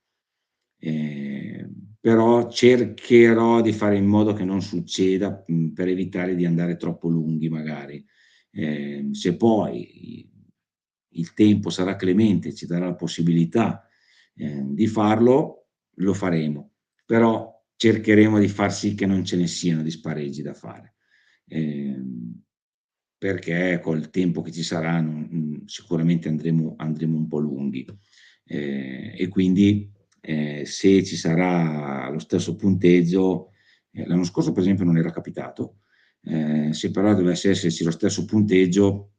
però cercherò di fare in modo che non succeda, per evitare di andare troppo lunghi magari. Se poi il tempo sarà clemente, ci darà la possibilità di farlo, lo faremo, però cercheremo di far sì che non ce ne siano di spareggi da fare, perché col tempo che ci sarà sicuramente andremo un po' lunghi. E quindi se ci sarà lo stesso punteggio, l'anno scorso per esempio non era capitato, se però dovesse esserci lo stesso punteggio,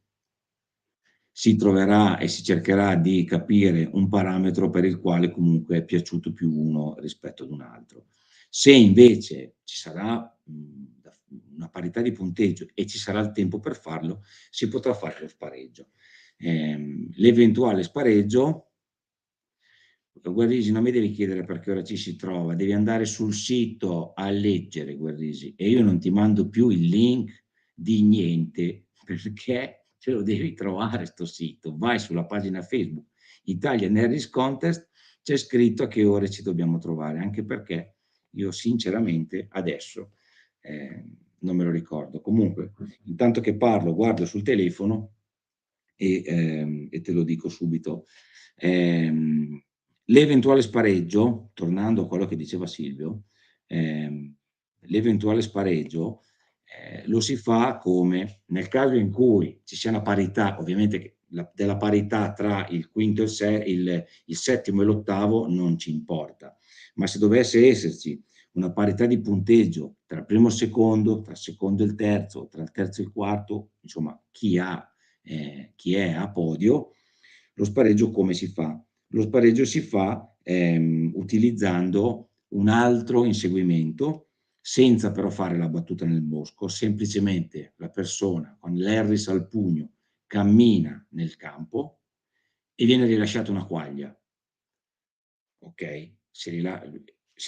si troverà e si cercherà di capire un parametro per il quale comunque è piaciuto più uno rispetto ad un altro. Se invece ci sarà una parità di punteggio e ci sarà il tempo per farlo, si potrà fare lo spareggio. L'eventuale spareggio, Guarrisi, non mi devi chiedere perché ora ci si trova, devi andare sul sito a leggere, Guarrisi, e io non ti mando più il link di niente perché ce lo devi trovare sto sito. Vai sulla pagina Facebook Italian Harris Contest, c'è scritto a che ore ci dobbiamo trovare, anche perché io sinceramente adesso non me lo ricordo. Comunque, intanto che parlo, guardo sul telefono e te lo dico subito. L'eventuale spareggio, tornando a quello che diceva Silvio, l'eventuale spareggio lo si fa come nel caso in cui ci sia una parità, ovviamente della parità tra il quinto e il settimo e l'ottavo non ci importa, ma se dovesse esserci una parità di punteggio tra il primo e il secondo, tra il secondo e il terzo, tra il terzo e il quarto, insomma chi è a podio, lo spareggio come si fa? Lo spareggio si fa utilizzando un altro inseguimento, senza però fare la battuta nel bosco, semplicemente la persona con l'Harris al pugno cammina nel campo e viene rilasciata una quaglia. Ok? Si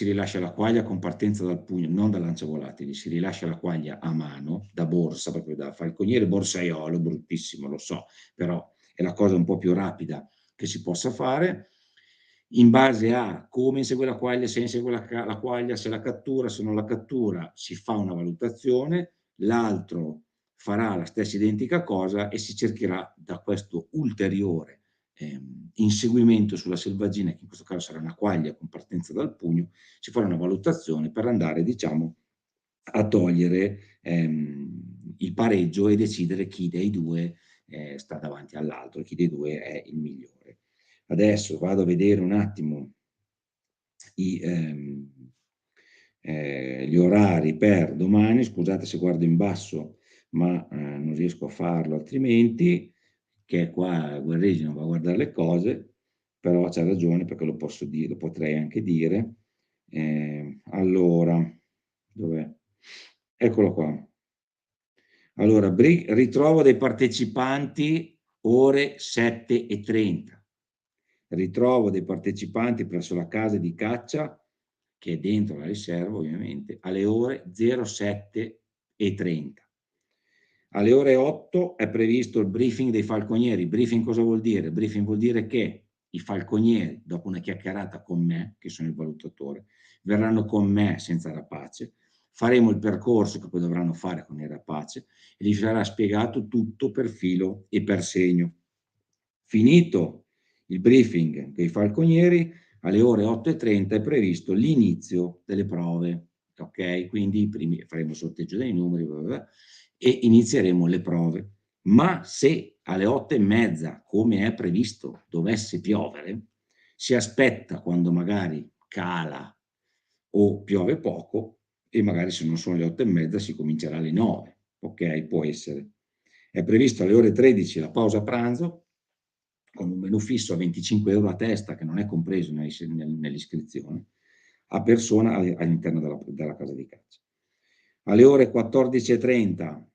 rilascia la quaglia con partenza dal pugno, non dal lanciavolatili, si rilascia la quaglia a mano, da borsa, proprio da falconiere borsaiolo, bruttissimo, lo so, però è la cosa un po' più rapida che si possa fare, in base a come insegue la quaglia, se insegue la quaglia, se la cattura, se non la cattura, si fa una valutazione, l'altro farà la stessa identica cosa e si cercherà da questo ulteriore inseguimento sulla selvaggina, che in questo caso sarà una quaglia con partenza dal pugno, si farà una valutazione per andare, diciamo, a togliere il pareggio e decidere chi dei due sta davanti all'altro, chi dei due è il migliore. Adesso vado a vedere un attimo gli orari per domani, scusate se guardo in basso, ma non riesco a farlo altrimenti, che qua Guerrigi non va a guardare le cose, però c'ha ragione perché lo potrei anche dire. Allora, dov'è? Eccolo qua. Allora, ritrovo dei partecipanti ore 7:30. Ritrovo dei partecipanti presso la casa di caccia, che è dentro la riserva ovviamente, alle ore 07:30. Alle ore 8 è previsto il briefing dei falconieri. Briefing cosa vuol dire? Briefing vuol dire che i falconieri, dopo una chiacchierata con me, che sono il valutatore, verranno con me senza rapace, faremo il percorso che poi dovranno fare con il rapace e gli sarà spiegato tutto per filo e per segno. Finito il briefing dei falconieri, alle ore 8:30 è previsto l'inizio delle prove, ok? Quindi faremo il sorteggio dei numeri, bla bla bla, e inizieremo le prove. Ma se alle 8:30, come è previsto, dovesse piovere, si aspetta quando magari cala o piove poco e magari se non sono le 8:30 si comincerà alle 9, ok? Può essere. È previsto alle ore 13 la pausa pranzo con un menù fisso a 25 euro a testa che non è compreso nell'iscrizione a persona all'interno della casa di caccia. Alle ore 14:30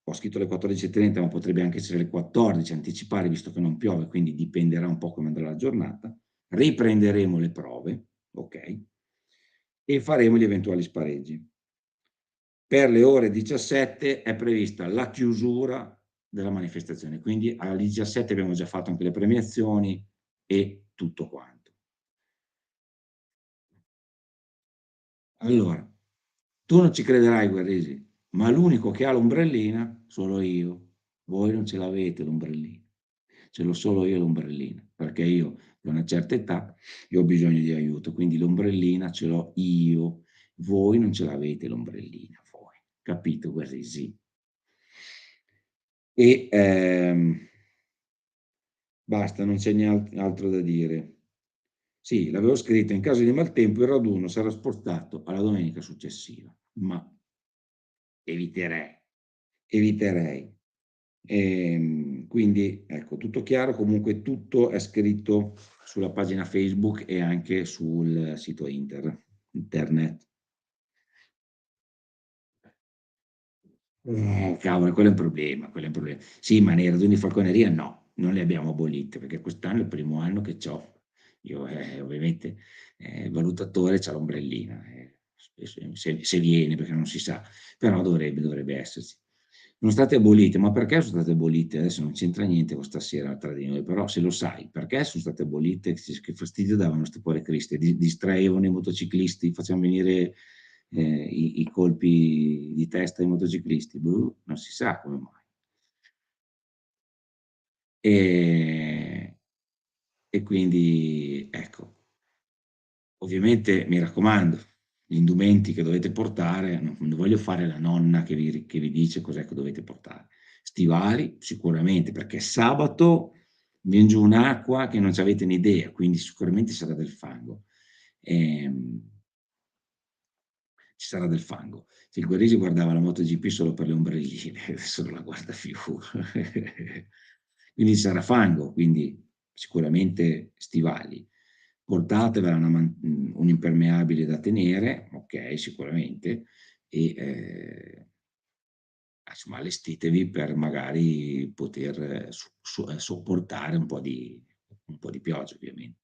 ho scritto le 14:30 ma potrebbe anche essere le 14, anticipare visto che non piove, quindi dipenderà un po' come andrà la giornata. Riprenderemo le prove, ok? E faremo gli eventuali spareggi. Per le ore 17 è prevista la chiusura della manifestazione, quindi alle 17 abbiamo già fatto anche le premiazioni e tutto quanto. Allora, tu non ci crederai, Guerrisi, ma l'unico che ha l'ombrellina sono io. Voi non ce l'avete l'ombrellina. Ce l'ho solo io l'ombrellina, perché io ho una certa età e ho bisogno di aiuto, quindi l'ombrellina ce l'ho io. Voi non ce l'avete l'ombrellina, voi. Capito, Guerrisi? E basta, non c'è niente altro da dire. Sì, l'avevo scritto, in caso di maltempo il raduno sarà spostato alla domenica successiva, ma eviterei, eviterei. Quindi ecco, tutto chiaro, comunque tutto è scritto sulla pagina Facebook e anche sul sito internet. Cavolo, quello è un problema, quello è un problema. Sì, ma nei raduni di falconeria no, non li abbiamo aboliti, perché quest'anno è il primo anno che c'ho. Io ovviamente il valutatore c'ha l'ombrellina, se viene, perché non si sa, però dovrebbe esserci. Sono state abolite, ma perché sono state abolite? Adesso non c'entra niente con stasera tra di noi, però se lo sai, perché sono state abolite, che fastidio davano queste povere criste, distraevano i motociclisti, facevano venire i colpi di testa ai motociclisti, non si sa come mai. E, e quindi, ecco, ovviamente mi raccomando, gli indumenti che dovete portare, non voglio fare la nonna che vi dice cos'è che dovete portare. Stivali, sicuramente, perché sabato viene giù un'acqua che non ci avete un'idea, quindi sicuramente sarà del fango. Ci sarà del fango. Se il Guarisi guardava la MotoGP solo per le ombrelline, adesso non la guarda più. Quindi sarà fango, quindi sicuramente stivali. Portatevela un impermeabile da tenere, ok, sicuramente, e insomma allestitevi per magari poter sopportare un po' di pioggia, ovviamente.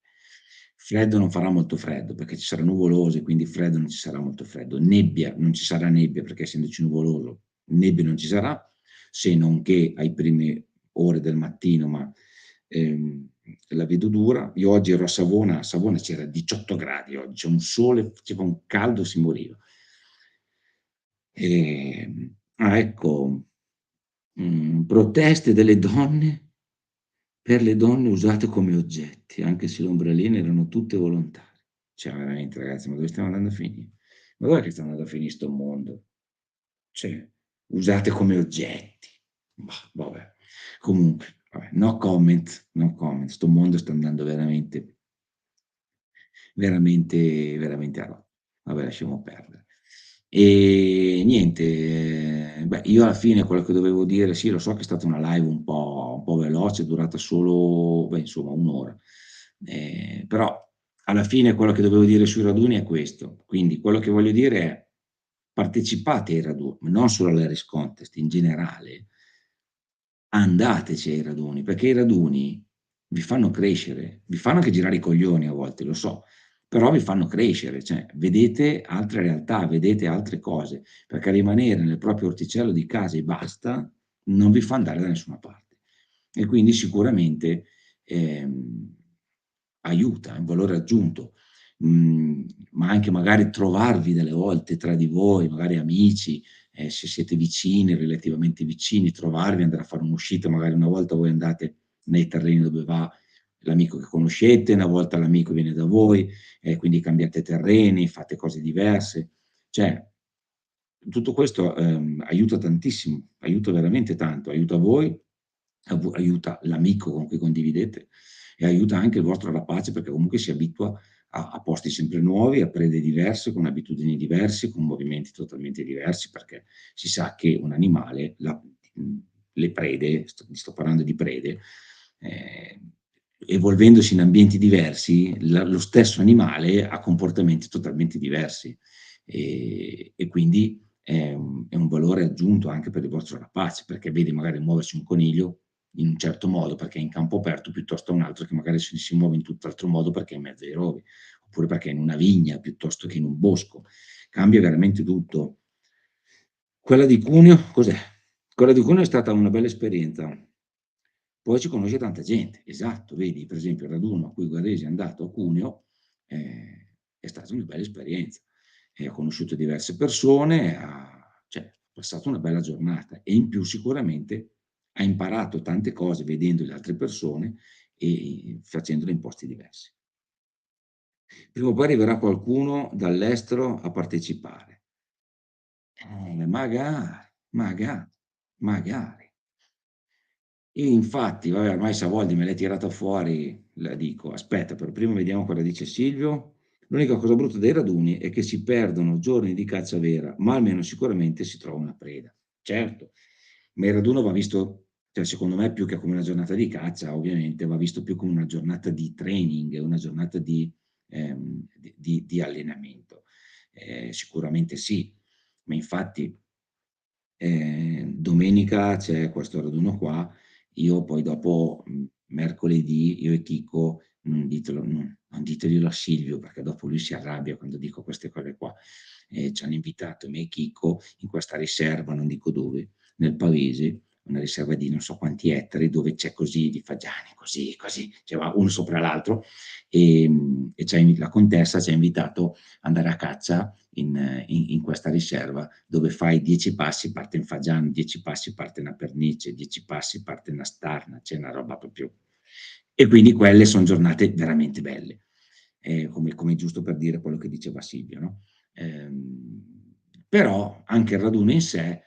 Freddo non farà molto freddo perché ci sarà nuvoloso e quindi freddo non ci sarà molto freddo. Nebbia, non ci sarà nebbia perché essendoci nuvoloso, nebbia non ci sarà, se non che ai prime ore del mattino, ma la vedo dura. Io oggi ero a Savona c'era 18 gradi oggi, c'è un sole, faceva un caldo, si moriva. Ecco, proteste delle donne per le donne usate come oggetti, anche se le ombrelline erano tutte volontarie. Cioè, veramente, ragazzi, ma dove stiamo andando a finire? Ma dov'è che sta andando a finire sto mondo? Cioè, usate come oggetti. Bah, vabbè. Comunque, vabbè, no comment, no comment. Sto mondo sta andando veramente, veramente, veramente a rotto. Vabbè, lasciamo perdere. E niente, beh, io alla fine quello che dovevo dire, sì, lo so che è stata una live un po' veloce, è durata solo, beh, insomma, un'ora. Però alla fine quello che dovevo dire sui raduni è questo. Quindi quello che voglio dire è partecipate ai raduni, non solo all'Aris Contest, in generale, andateci ai raduni, perché i raduni vi fanno crescere, vi fanno anche girare i coglioni a volte, lo so, però vi fanno crescere, cioè vedete altre realtà, vedete altre cose, perché rimanere nel proprio orticello di casa e basta non vi fa andare da nessuna parte. E quindi sicuramente aiuta, è un valore aggiunto, ma anche magari trovarvi delle volte tra di voi, magari amici, se siete vicini, relativamente vicini, trovarvi, andare a fare un'uscita, magari una volta voi andate nei terreni dove va l'amico che conoscete, una volta l'amico viene da voi, quindi cambiate terreni, fate cose diverse. Cioè, tutto questo, aiuta tantissimo, aiuta veramente tanto, aiuta voi, aiuta l'amico con cui condividete e aiuta anche il vostro rapace perché comunque si abitua a posti sempre nuovi, a prede diverse, con abitudini diverse, con movimenti totalmente diversi, perché si sa che un animale le prede, sto parlando di prede, evolvendosi in ambienti diversi, lo stesso animale ha comportamenti totalmente diversi. E quindi è un valore aggiunto anche per il vostro rapace, perché vedi magari muoversi un coniglio in un certo modo perché è in campo aperto, piuttosto a un altro che magari si muove in tutt'altro modo perché è in mezzo ai rovi, oppure perché è in una vigna piuttosto che in un bosco. Cambia veramente tutto. Quella di Cuneo cos'è? Quella di Cuneo è stata una bella esperienza. Poi ci conosce tanta gente, esatto, vedi per esempio il raduno a cui Guarresi è andato a Cuneo, è stata una bella esperienza e ha conosciuto diverse persone, cioè, ha passato una bella giornata e in più sicuramente ha imparato tante cose vedendo le altre persone e facendole in posti diversi. Prima o poi arriverà qualcuno dall'estero a partecipare. Magari, magari. E infatti, vabbè, ormai Savoldi me l'hai tirata fuori, la dico. Aspetta, però prima vediamo cosa dice Silvio. L'unica cosa brutta dei raduni è che si perdono giorni di caccia vera, ma almeno sicuramente si trova una preda. Certo, ma il raduno va visto, cioè secondo me più che come una giornata di caccia, ovviamente va visto più come una giornata di training, una giornata di allenamento. Sicuramente sì, ma infatti domenica c'è questo raduno qua, io poi dopo, mercoledì, io e Chico, non diteglielo a Silvio, perché dopo lui si arrabbia quando dico queste cose qua. Ci hanno invitato me e Chico in questa riserva, non dico dove, nel Pavese, una riserva di non so quanti ettari, dove c'è così di fagiani, così, così, cioè va uno sopra l'altro, e la contessa ci ha invitato ad andare a caccia in questa riserva dove fai 10 passi parte un fagiano, 10 passi parte una pernice, 10 passi parte una starna, c'è una roba proprio. E quindi quelle sono giornate veramente belle, come giusto per dire quello che diceva Silvio, no? Però anche il raduno in sé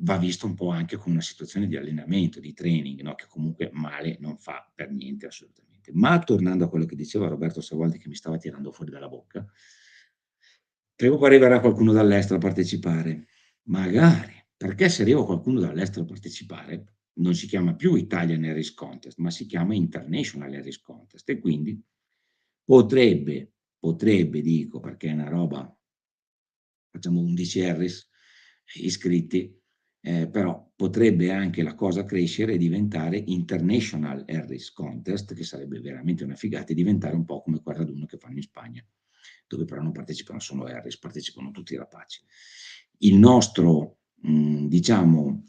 va visto un po' anche come una situazione di allenamento, di training, no? Che comunque male non fa per niente assolutamente. Ma tornando a quello che diceva Roberto Savoldi, che mi stava tirando fuori dalla bocca, prima o poi arriverà qualcuno dall'estero a partecipare. Magari, perché se arriva qualcuno dall'estero a partecipare, non si chiama più Italian Harris Contest, ma si chiama International Harris Contest e quindi potrebbe dico, perché è una roba, facciamo 11 Harris iscritti, però potrebbe anche la cosa crescere e diventare International Harris Contest, che sarebbe veramente una figata, e diventare un po' come quel raduno che fanno in Spagna, dove però non partecipano solo Harris, partecipano tutti i rapaci. Il nostro, diciamo,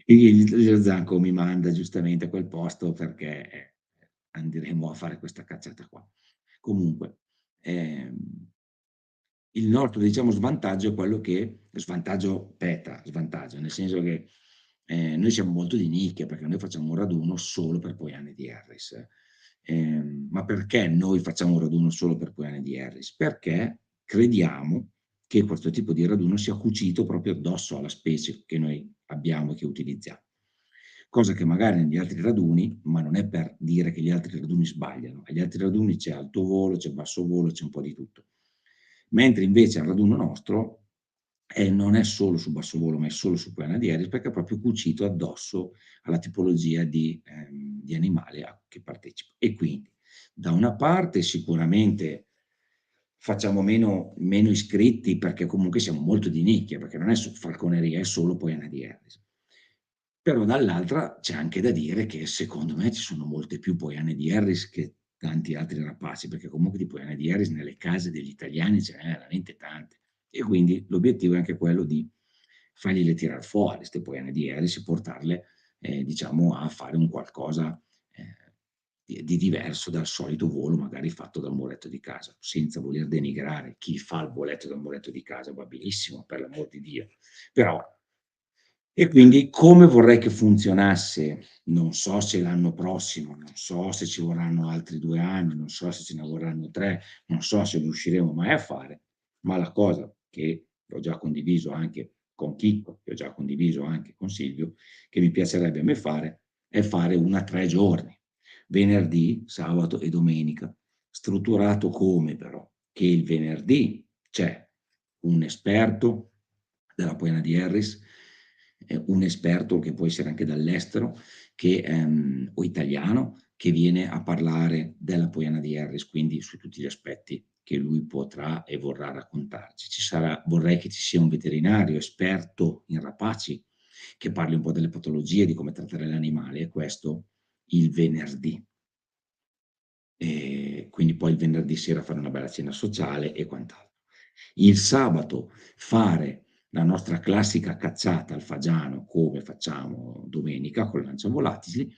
il Zanco mi manda giustamente a quel posto perché andremo a fare questa cacciata qua. Comunque, il nostro, diciamo, svantaggio è quello che, svantaggio beta, svantaggio, nel senso che noi siamo molto di nicchia perché noi facciamo un raduno solo per Poiane di Harris. Ma perché noi facciamo un raduno solo per Poiane di Harris? Perché crediamo che questo tipo di raduno sia cucito proprio addosso alla specie che noi abbiamo e che utilizziamo. Cosa che magari negli altri raduni, ma non è per dire che gli altri raduni sbagliano, agli altri raduni c'è alto volo, c'è basso volo, c'è un po' di tutto. Mentre invece al raduno nostro non è solo su basso volo, ma è solo su Poiana di Aries, perché è proprio cucito addosso alla tipologia di animale che partecipa. E quindi, da una parte, sicuramente facciamo meno iscritti perché comunque siamo molto di nicchia, perché non è su falconeria, è solo Poiana di Aries. Però dall'altra c'è anche da dire che secondo me ci sono molte più Poiane di Harris che tanti altri rapaci, perché comunque di Poiane di Harris nelle case degli italiani ce n'è veramente tante. E quindi l'obiettivo è anche quello di fargliele tirar fuori, queste Poiane di Harris, e portarle, diciamo, a fare un qualcosa di diverso dal solito volo, magari fatto dal muretto di casa, senza voler denigrare chi fa il voletto dal muretto di casa, va benissimo, per l'amor di Dio. Però e quindi come vorrei che funzionasse, non so se l'anno prossimo, non so se ci vorranno altri 2 anni, non so se ce ne vorranno 3, non so se riusciremo mai a fare, Ma la cosa che ho già condiviso anche con Chicco, che ho già condiviso anche con Silvio, che mi piacerebbe a me fare, è fare una 3 giorni, venerdì, sabato e domenica. Strutturato come però? Che il venerdì c'è un esperto della Poena di Harris, un esperto che può essere anche dall'estero, che, o italiano, che viene a parlare della Poena di Harris, quindi su tutti gli aspetti che lui potrà e vorrà raccontarci. Vorrei che ci sia un veterinario esperto in rapaci che parli un po' delle patologie, di come trattare l'animale, e questo il venerdì. Quindi poi il venerdì sera fare una bella cena sociale e quant'altro. Il sabato fare la nostra classica cacciata al fagiano, come facciamo domenica con il lanciavolatili,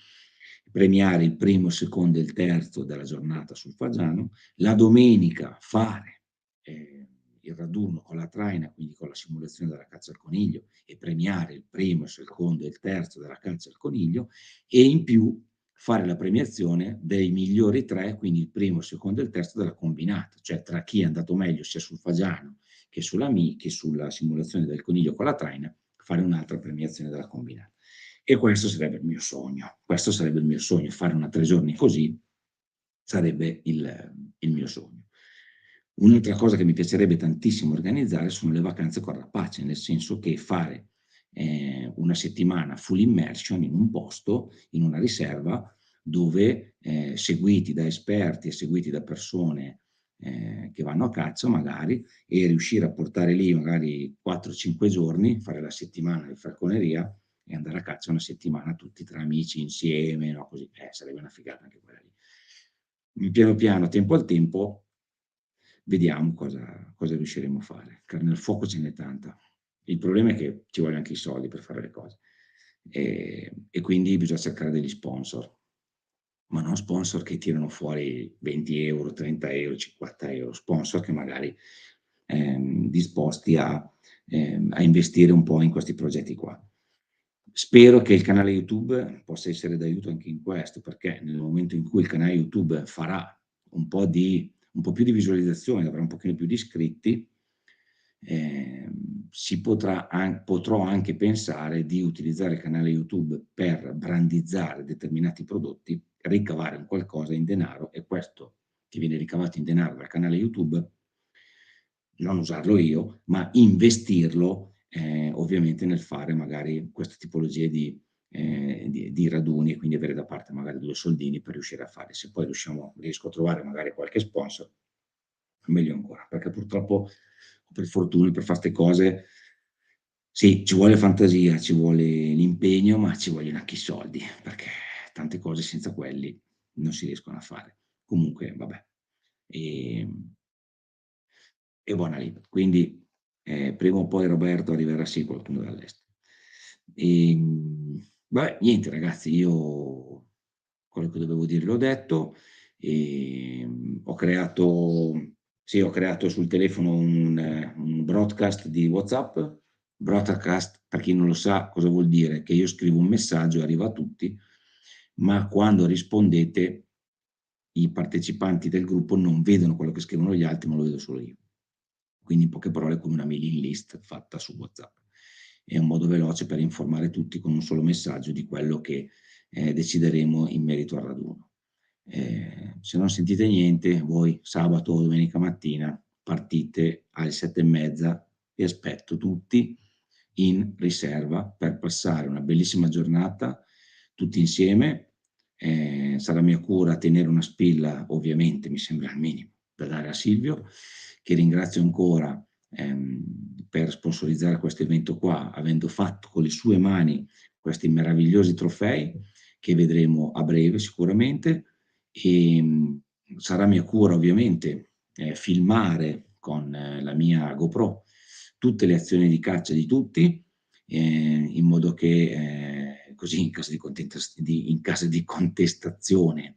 premiare il primo, il secondo e il terzo della giornata sul fagiano. La domenica fare il raduno con la traina, quindi con la simulazione della caccia al coniglio, e premiare il primo, il secondo e il terzo della caccia al coniglio, e in più fare la premiazione dei migliori 3, quindi il primo, il secondo e il terzo della combinata, cioè tra chi è andato meglio sia sul fagiano che sulla simulazione del coniglio con la traina, fare un'altra premiazione della combinata. E questo sarebbe il mio sogno. Questo sarebbe il mio sogno, fare una 3 giorni così sarebbe il mio sogno. Un'altra cosa che mi piacerebbe tantissimo organizzare sono le vacanze con rapace, nel senso che fare una settimana full immersion in un posto, in una riserva, dove seguiti da esperti e seguiti da persone che vanno a caccia magari, e riuscire a portare lì magari 4-5 giorni, fare la settimana di falconeria e andare a caccia una settimana tutti tra amici insieme, no? Così, sarebbe una figata anche quella lì. Piano piano, tempo al tempo, vediamo cosa riusciremo a fare. Carne al fuoco ce n'è tanta. Il problema è che ci vogliono anche i soldi per fare le cose. E quindi bisogna cercare degli sponsor, ma non sponsor che tirano fuori 20 euro, 30 euro, 50 euro, sponsor che magari disposti a investire un po' in questi progetti qua. Spero che il canale YouTube possa essere d'aiuto anche in questo, perché nel momento in cui il canale YouTube farà un po' più di visualizzazioni, avrà un pochino più di iscritti, potrò anche pensare di utilizzare il canale YouTube per brandizzare determinati prodotti, ricavare un qualcosa in denaro, e questo che viene ricavato in denaro dal canale YouTube non usarlo io, ma investirlo ovviamente nel fare magari queste tipologie di raduni, e quindi avere da parte magari 2 soldini per riuscire a fare. Se poi riesco a trovare magari qualche sponsor, meglio ancora, perché purtroppo, per fortuna, per fare 'ste cose, sì, ci vuole fantasia, ci vuole l'impegno, ma ci vogliono anche i soldi, perché tante cose senza quelli non si riescono a fare. Comunque vabbè, ehm e buona lì. Quindi, prima o poi Roberto arriverà, sì, qualcuno dall'estero. Vabbè, niente ragazzi, io quello che dovevo dire l'ho detto. Ho creato sul telefono un broadcast di WhatsApp. Broadcast, per chi non lo sa cosa vuol dire, che io scrivo un messaggio e arriva a tutti, ma quando rispondete i partecipanti del gruppo non vedono quello che scrivono gli altri, ma lo vedo solo io. Quindi in poche parole come una mailing list fatta su WhatsApp. È un modo veloce per informare tutti con un solo messaggio di quello che decideremo in merito al raduno. Se non sentite niente, voi sabato o domenica mattina partite alle 7:30, vi aspetto tutti in riserva per passare una bellissima giornata tutti insieme. Sarà mia cura tenere una spilla, ovviamente mi sembra il minimo, da dare a Silvio, che ringrazio ancora per sponsorizzare questo evento qua, avendo fatto con le sue mani questi meravigliosi trofei che vedremo a breve sicuramente. Sarà mia cura ovviamente filmare con la mia GoPro tutte le azioni di caccia di tutti, in modo che così in caso di contestazione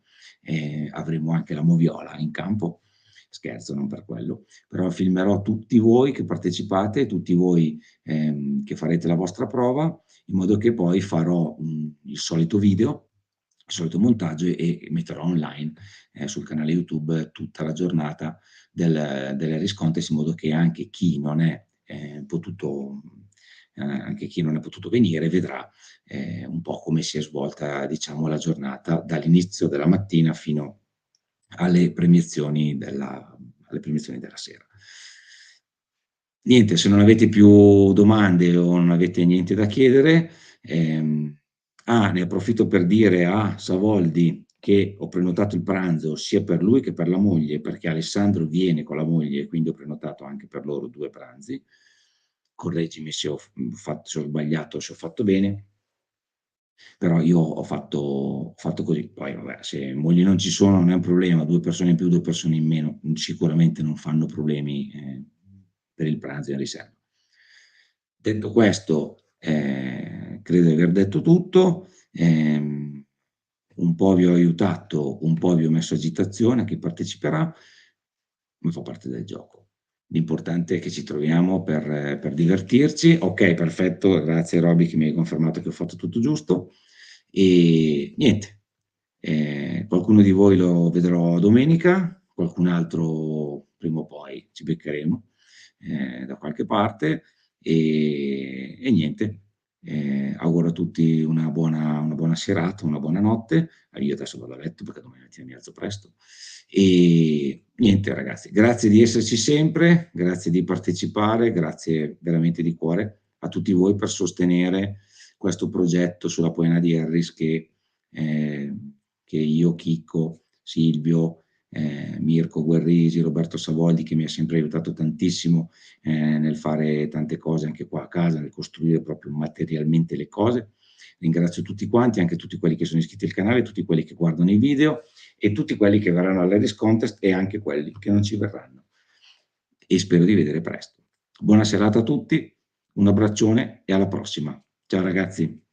avremo anche la moviola in campo. Scherzo, non per quello, però filmerò tutti voi che partecipate, tutti voi che farete la vostra prova, in modo che poi farò il solito video il solito montaggio e metterò online, sul canale YouTube tutta la giornata delle Harris Contest, in modo che anche chi non è potuto anche chi non è potuto venire vedrà un po' come si è svolta, diciamo, la giornata dall'inizio della mattina fino alle premiazioni della sera. Niente, se non avete più domande o non avete niente da chiedere, ne approfitto per dire a Savoldi che ho prenotato il pranzo sia per lui che per la moglie, perché Alessandro viene con la moglie, quindi ho prenotato anche per loro 2 pranzi. Correggimi se ho sbagliato, se ho fatto bene, però io ho fatto così. Poi vabbè, se mogli non ci sono non è un problema, 2 persone in più, 2 persone in meno, sicuramente non fanno problemi, per il pranzo in riserva. Detto questo, credo di aver detto tutto, un po' vi ho aiutato, un po' vi ho messo agitazione a chi parteciperà, ma fa parte del gioco. L'importante è che ci troviamo per divertirci. Ok, perfetto, grazie Roby che mi hai confermato che ho fatto tutto giusto. E niente, qualcuno di voi lo vedrò domenica, qualcun altro prima o poi ci beccheremo da qualche parte e niente. Auguro a tutti una buona serata, una buona notte. Io adesso vado a letto perché domani mattina mi alzo presto. E niente ragazzi, grazie di esserci sempre, grazie di partecipare, grazie veramente di cuore a tutti voi per sostenere questo progetto sulla poena di Harris eh, che io, Chicco, Silvio, Mirko Guerrisi, Roberto Savoldi, che mi ha sempre aiutato tantissimo nel fare tante cose anche qua a casa, nel costruire proprio materialmente le cose. Ringrazio tutti quanti, anche tutti quelli che sono iscritti al canale, tutti quelli che guardano i video e tutti quelli che verranno all'Harris Contest e anche quelli che non ci verranno. E spero di vedere presto. Buona serata a tutti, un abbraccione e alla prossima. Ciao ragazzi.